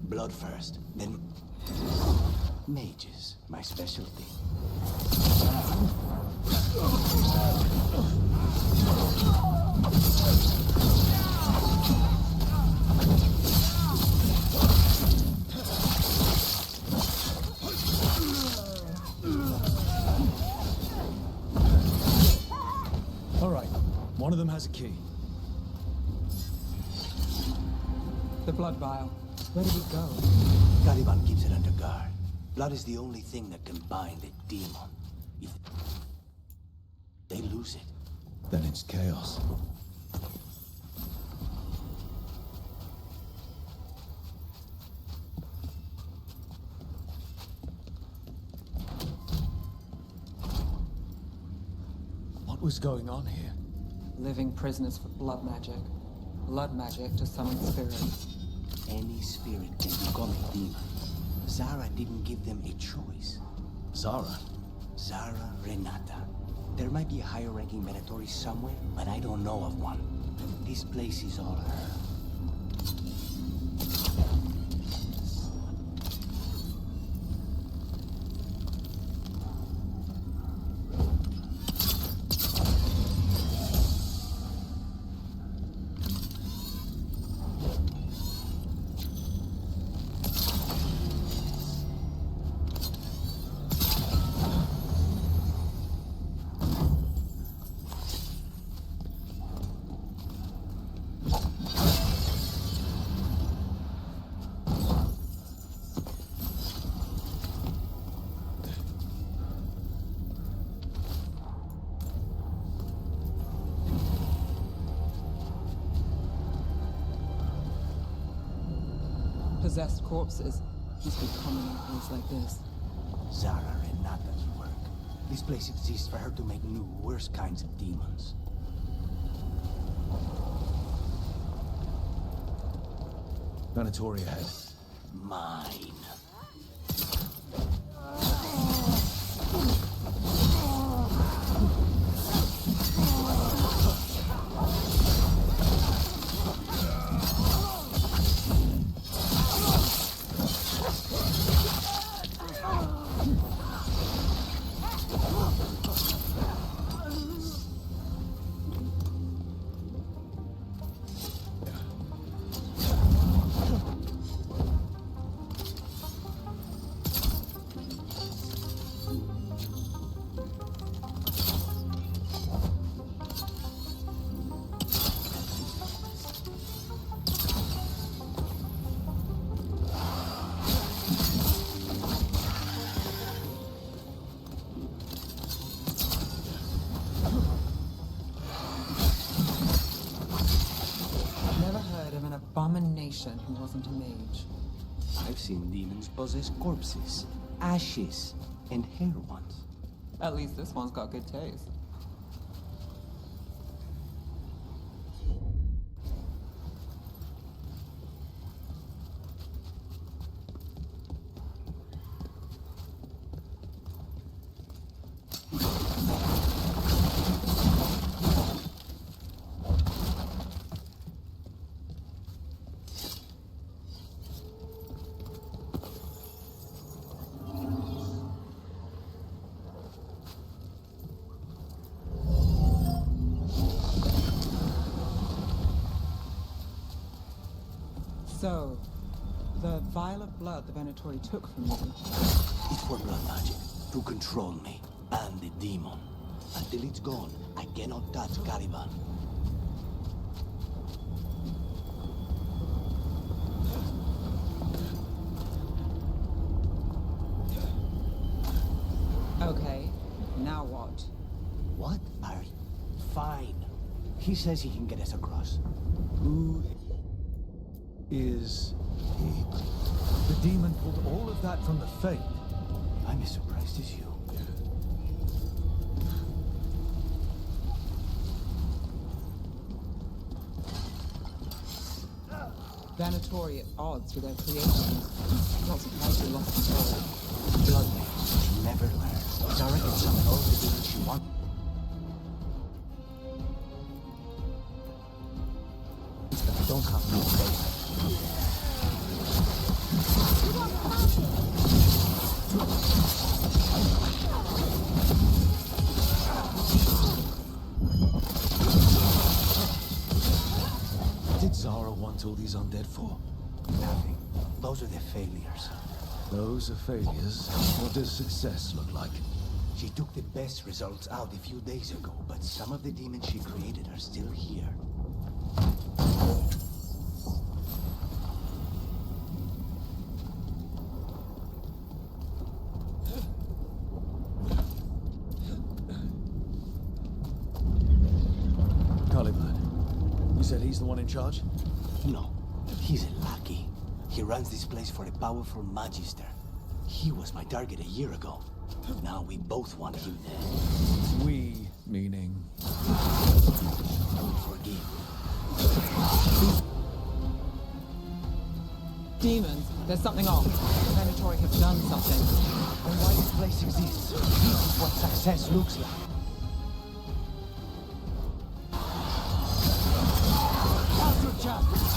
Blood first, then... mages, my specialty. All right, one of them has a key. The blood vial. Where did it go? Caliban keeps it under guard. Blood is the only thing that can bind a demon. If they lose it, then it's chaos. What was going on here? Living prisoners for blood magic. Blood magic to summon spirits. Any spirit can become a demon. Zara didn't give them a choice. Zara? Zara Renata. There might be a higher-ranking Venatori somewhere, but I don't know of one. This place is all her. Possessed corpses must be common in a place like this. Zara Renata's work. This place exists for her to make new, worse kinds of demons. Venatori ahead. Mine. Abomination who wasn't a mage. I've seen demons possess corpses, ashes, and hair ones. At least this one's got good taste. So, the vial of blood the Venatori took from you... It's for blood magic, to control me, and the demon. Until it's gone, I cannot touch Caliban. Okay, now what? What? Fine. He says he can get us across. Who is he? The demon pulled all of that from the Faith. I'm as surprised as you. Venatori at odds with their creations. Not surprised you lost control. Blood mage never learns. Zara can summon all the demons she wants. But I don't have no faith. What did Zara want all these undead for? Nothing. Those are the failures. Those are failures. What does success look like? She took the best results out a few days ago, but some of the demons she created are still here. You said he's the one in charge? No, he's a lackey. He runs this place for a powerful magister. He was my target a year ago. Now we both want him dead. We, meaning? I will forgive. Demons, there's something off. The Venatori have done something. Then why this place exists? This is what success looks like. Now's your chance.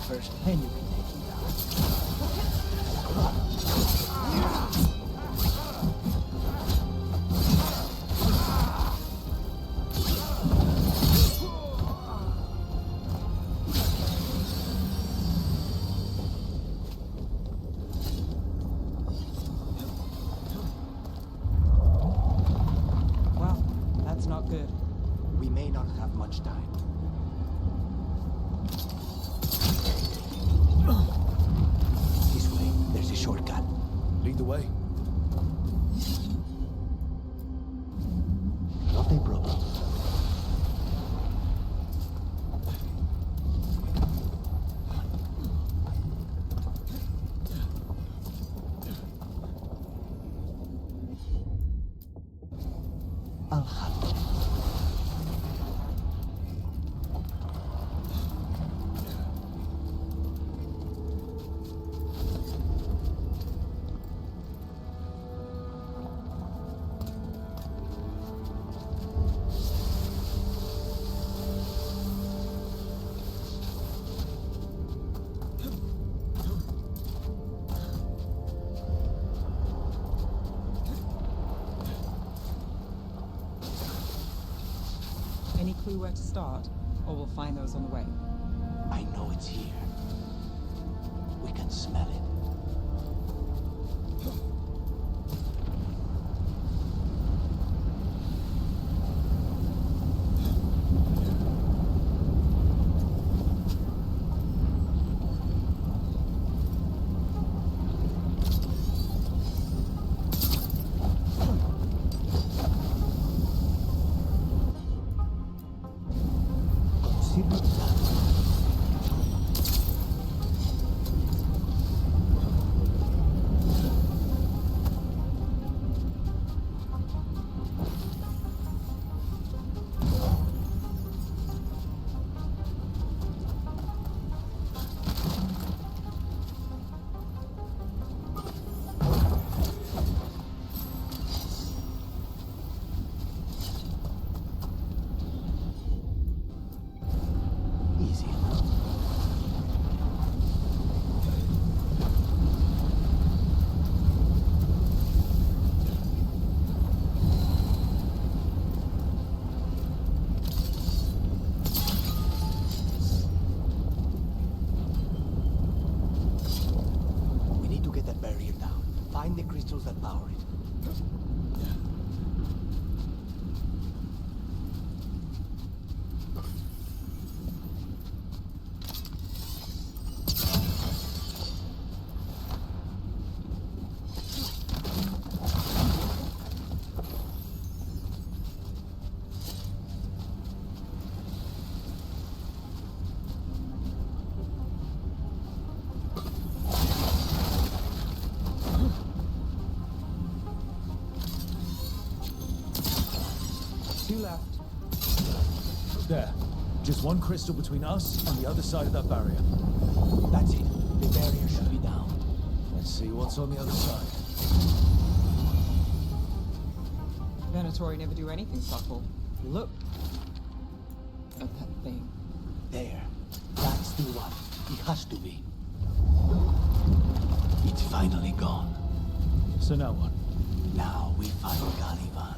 First, then you can take him down. Well, that's not good. We may not have much time. This way, there's a shortcut. Lead the way. Not a problem. I'll handle it. Any clue where to start? Or we'll find those on the way. I know it's here. We can smell it. The crystals that power it. Two left. There. Just one crystal between us and the other side of that barrier. That's it. The barrier should be down. Let's see what's on the other side. Venatori never do anything subtle. Look at that thing. There. That's the one. It has to be. It's finally gone. So now what? Now we find Caliban.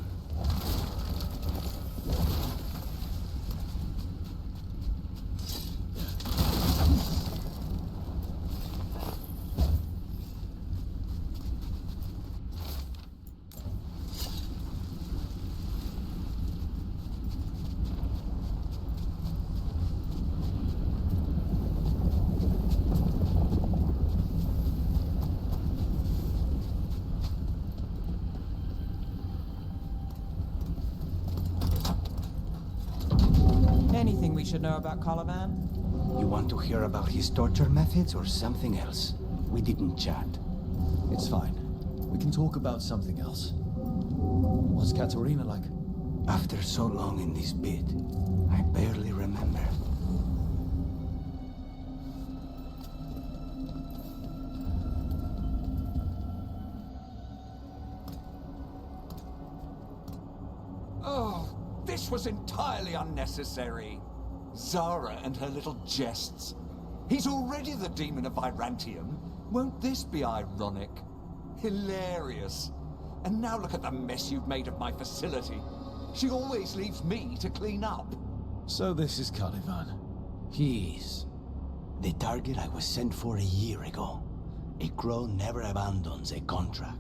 Anything we should know about Caliban? You want to hear about his torture methods or something else? We didn't chat. It's fine. We can talk about something else. What's Katerina like? After so long in this bit, I barely remember. Oh, this was entirely unnecessary. Zara and her little jests. He's already the demon of Byzantium. Won't this be ironic? Hilarious. And now look at the mess you've made of my facility. She always leaves me to clean up. So this is Caliban. He is. The target I was sent for a year ago. A crow never abandons a contract.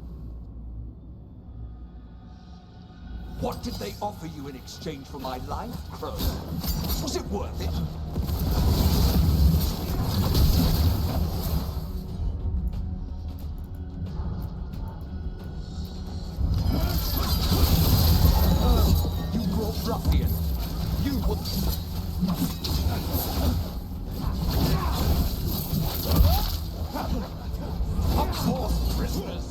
What did they offer you in exchange for my life, Crow? Was it worth it? You brought ruffian. You would... Unforced prisoners.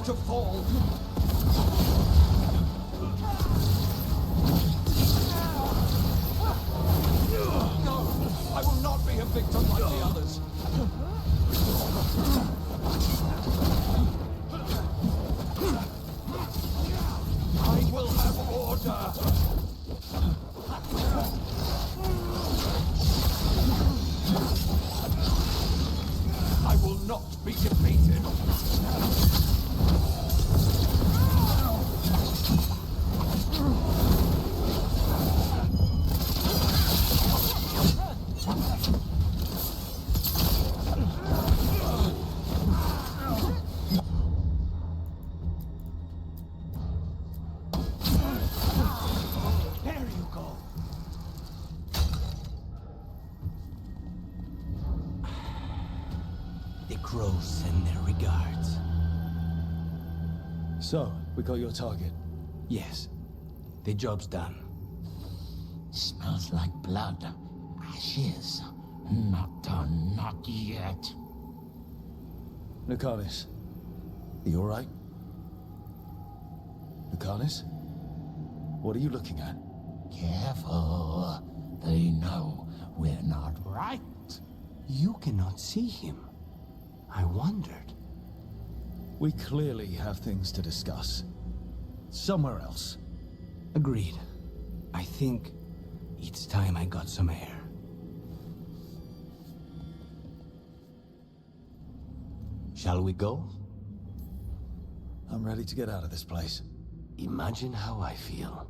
To fall. No, I will not be a victim like the others. I will have order. I will not be defeated. Crows send their regards. So, we got your target? Yes. The job's done. Smells like blood. Ashes. Not done, not yet. Nicalis, you alright? Nicalis? What are you looking at? Careful. They know we're not right. You cannot see him. I wondered. We clearly have things to discuss. Somewhere else. Agreed. I think it's time I got some air. Shall we go? I'm ready to get out of this place. Imagine how I feel.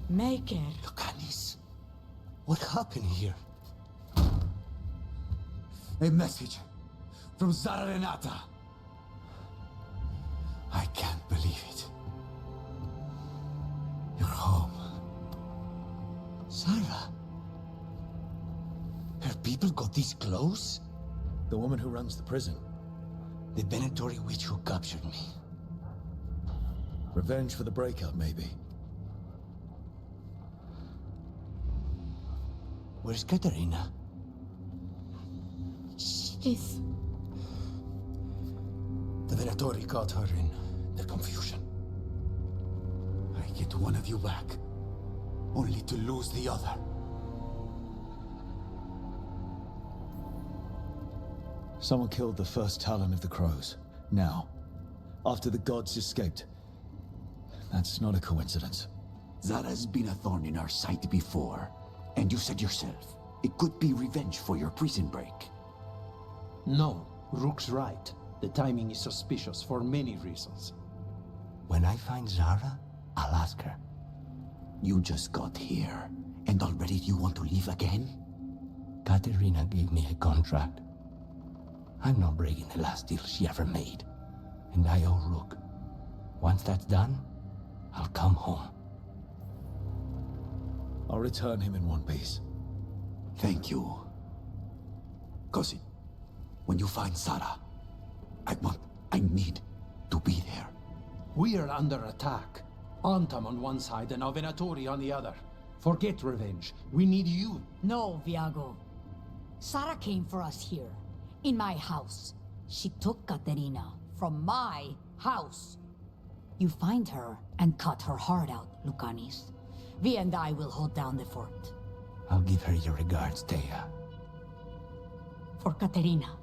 Make it. Look at this. What happened here? A message from Zara Renata. I can't believe it. You're home. Zara? Her people got this close? The woman who runs the prison. The Venatori witch who captured me. Revenge for the breakup, maybe. Where's Katerina? Please. The Venatori got her in their confusion. I get one of you back, only to lose the other. Someone killed the first Talon of the Crows. Now, after the gods escaped. That's not a coincidence. Zara's been a thorn in our side before, and you said yourself, it could be revenge for your prison break. No, Rook's right. The timing is suspicious for many reasons. When I find Zara, I'll ask her. You just got here, and already you want to leave again? Katerina gave me a contract. I'm not breaking the last deal she ever made. And I owe Rook. Once that's done, I'll come home. I'll return him in one piece. Thank you. Cousin, when you find Zara, I need to be there. We are under attack. Antam on one side and our Venatori on the other. Forget revenge. We need you. No, Viago. Sara came for us here, in my house. She took Katerina from my house. You find her and cut her heart out, Lucanis. Vi and I will hold down the fort. I'll give her your regards, Thea. For Katerina.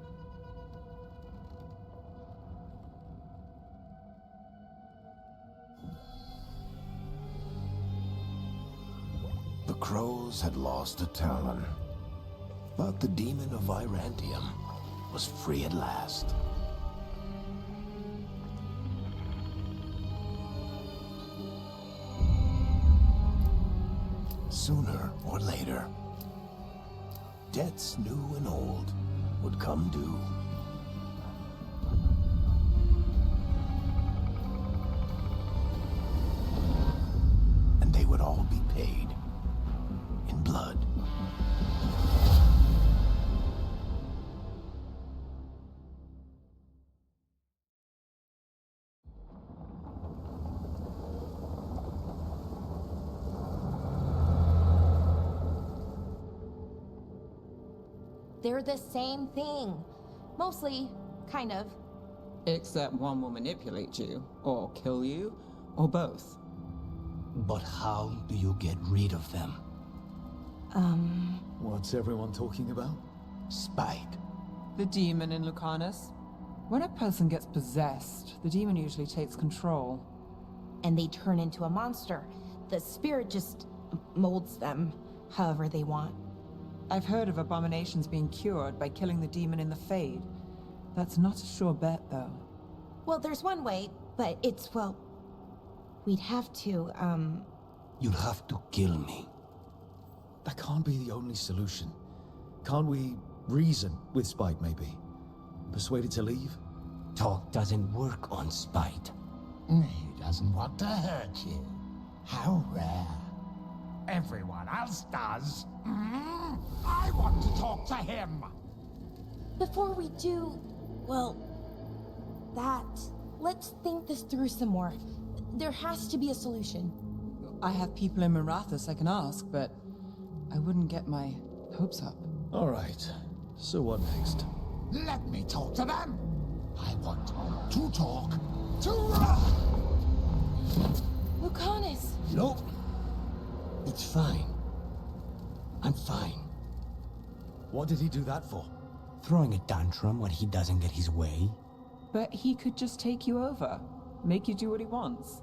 The Crows had lost a Talon, but the demon of Irantium was free at last. Sooner or later, debts new and old would come due. And they would all be paid in blood. They're the same thing. Mostly, kind of. Except one will manipulate you, or kill you, or both. But how do you get rid of them? What's everyone talking about? Spite. The demon in Lucanus. When a person gets possessed, the demon usually takes control. And they turn into a monster. The spirit just molds them however they want. I've heard of abominations being cured by killing the demon in the Fade. That's not a sure bet, though. Well, there's one way, but it's, well... We'd have to, You'd have to kill me. That can't be the only solution. Can't we reason with Spite, maybe? Persuade it to leave? Talk doesn't work on Spite. He doesn't want to hurt you. How rare. Everyone else does. I want to talk to him. Before we do, well, let's think this through some more. There has to be a solution. I have people in Marathas I can ask, but I wouldn't get my hopes up. All right. So what next? Let me talk to them. I want to talk to... Lucanus! No. It's fine. I'm fine. What did he do that for? Throwing a tantrum when he doesn't get his way. But he could just take you over. Make you do what he wants.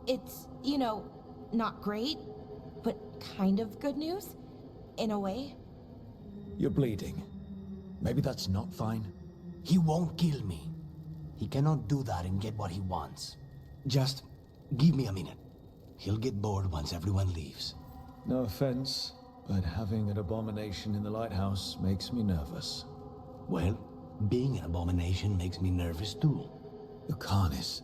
It's, you know, not great, but kind of good news, in a way. You're bleeding. Maybe that's not fine. He won't kill me. He cannot do that and get what he wants. Just give me a minute. He'll get bored once everyone leaves. No offense, but having an abomination in the lighthouse makes me nervous. Well, being an abomination makes me nervous too. Lucanus.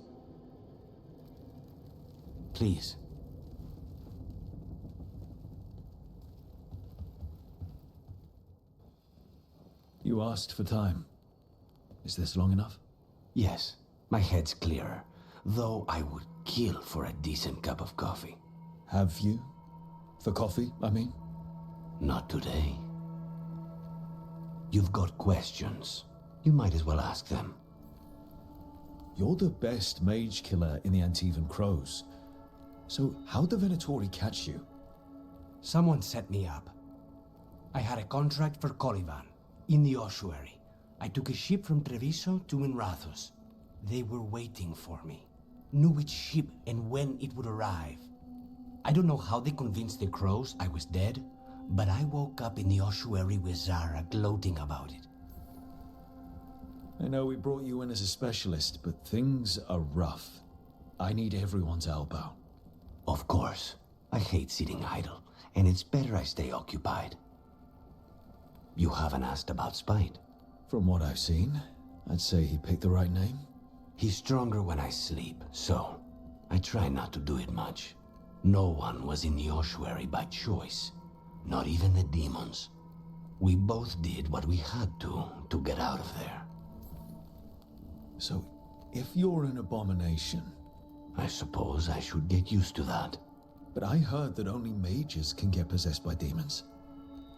Please. You asked for time. Is this long enough? Yes, my head's clearer. Though I would kill for a decent cup of coffee. Have you? For coffee, I mean? Not today. You've got questions. You might as well ask them. You're the best mage killer in the Antivan Crows. So how'd the Venatori catch you? Someone set me up. I had a contract for Colivan, in the ossuary. I took a ship from Treviso to Minrathos. They were waiting for me. Knew which ship and when it would arrive. I don't know how they convinced the Crows I was dead, but I woke up in the ossuary with Zara gloating about it. I know we brought you in as a specialist, but things are rough. I need everyone's help out. Of course. I hate sitting idle, and it's better I stay occupied. You haven't asked about Spite. From what I've seen, I'd say he picked the right name. He's stronger when I sleep, so I try not to do it much. No one was in the ossuary by choice, not even the demons. We both did what we had to get out of there. So, if you're an abomination... I suppose I should get used to that. But I heard that only mages can get possessed by demons.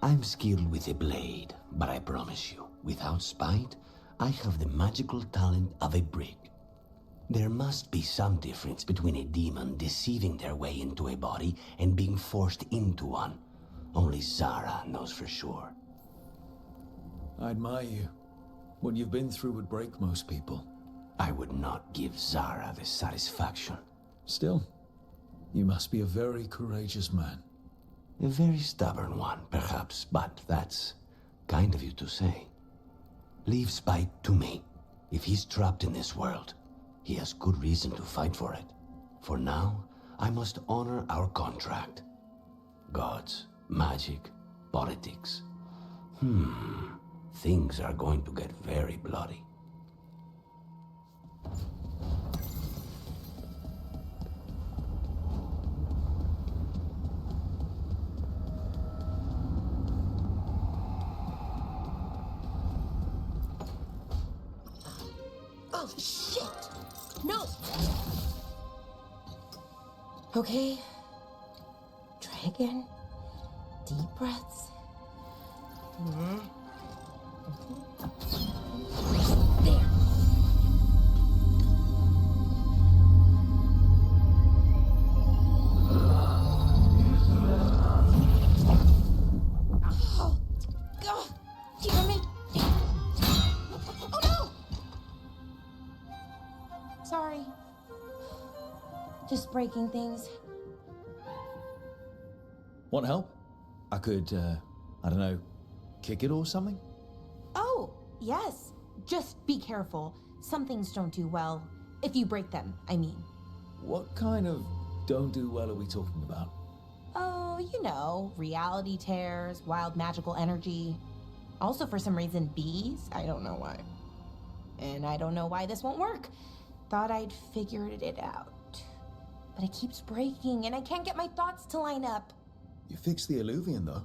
I'm skilled with a blade, but I promise you, without Spite, I have the magical talent of a brick. There must be some difference between a demon deceiving their way into a body and being forced into one. Only Zara knows for sure. I admire you. What you've been through would break most people. I would not give Zara the satisfaction. Still, you must be a very courageous man. A very stubborn one, perhaps, but that's kind of you to say. Leave Spite to me. If he's trapped in this world, he has good reason to fight for it. For now, I must honor our contract. Gods, magic, politics. Things are going to get very bloody. Oh, shit! No! Okay. Try again. Deep breaths. There. Oh, God, damn it! Oh no! Sorry. Just breaking things. Want help? I could, I don't know, kick it or something? Oh, yes. Just be careful. Some things don't do well. If you break them, I mean. What kind of don't do well are we talking about? Oh, you know, reality tears, wild magical energy. Also, for some reason, bees. I don't know why. And I don't know why this won't work. Thought I'd figured it out. But it keeps breaking, and I can't get my thoughts to line up. You fixed the Illuvian, though.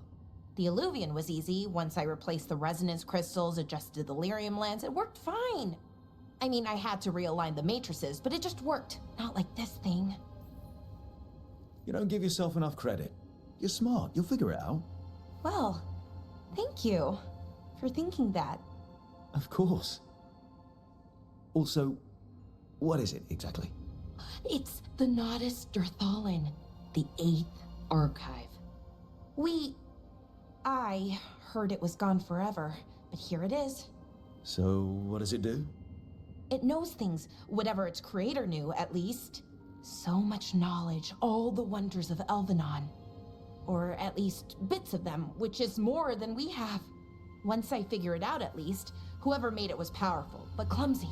The Illuvian was easy. Once I replaced the resonance crystals, adjusted the lyrium lens, it worked fine. I mean, I had to realign the matrices, but it just worked. Not like this thing. You don't give yourself enough credit. You're smart. You'll figure it out. Well, thank you for thinking that. Of course. Also, what is it exactly? It's the Nodus Durthalin, the 8th archive. I heard it was gone forever, but here it is. So, what does it do? It knows things, whatever its creator knew, at least. So much knowledge, all the wonders of Elvenon. Or at least bits of them, which is more than we have. Once I figure it out, at least, whoever made it was powerful, but clumsy.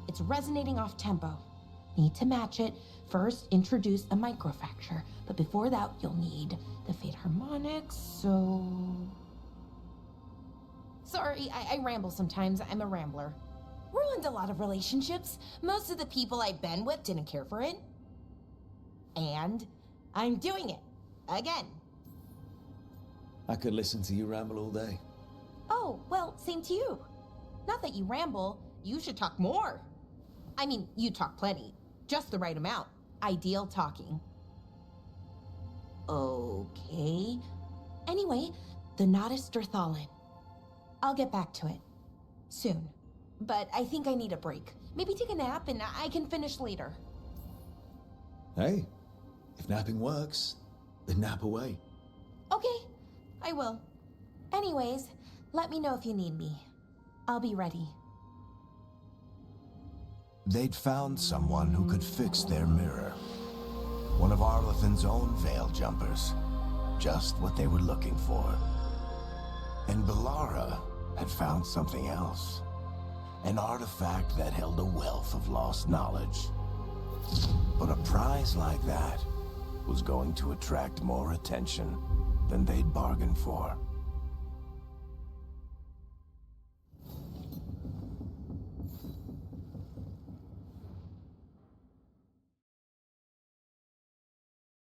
It's resonating off tempo. Need to match it. First, introduce a microfracture, but before that, you'll need the Fate harmonics, so... Sorry, I ramble sometimes. I'm a rambler. Ruined a lot of relationships. Most of the people I've been with didn't care for it. And I'm doing it. Again. I could listen to you ramble all day. Oh, well, same to you. Not that you ramble, you should talk more. I mean, you talk plenty. Just the right amount. Ideal talking. Okay. Anyway, the Nodus Durthalin. I'll get back to it. Soon. But I think I need a break. Maybe take a nap and I can finish later. Hey, if napping works, then nap away. Okay, I will. Anyways, let me know if you need me. I'll be ready. They'd found someone who could fix their mirror. One of Arlathan's own veil jumpers. Just what they were looking for. And Balara had found something else. An artifact that held a wealth of lost knowledge. But a prize like that was going to attract more attention than they'd bargained for.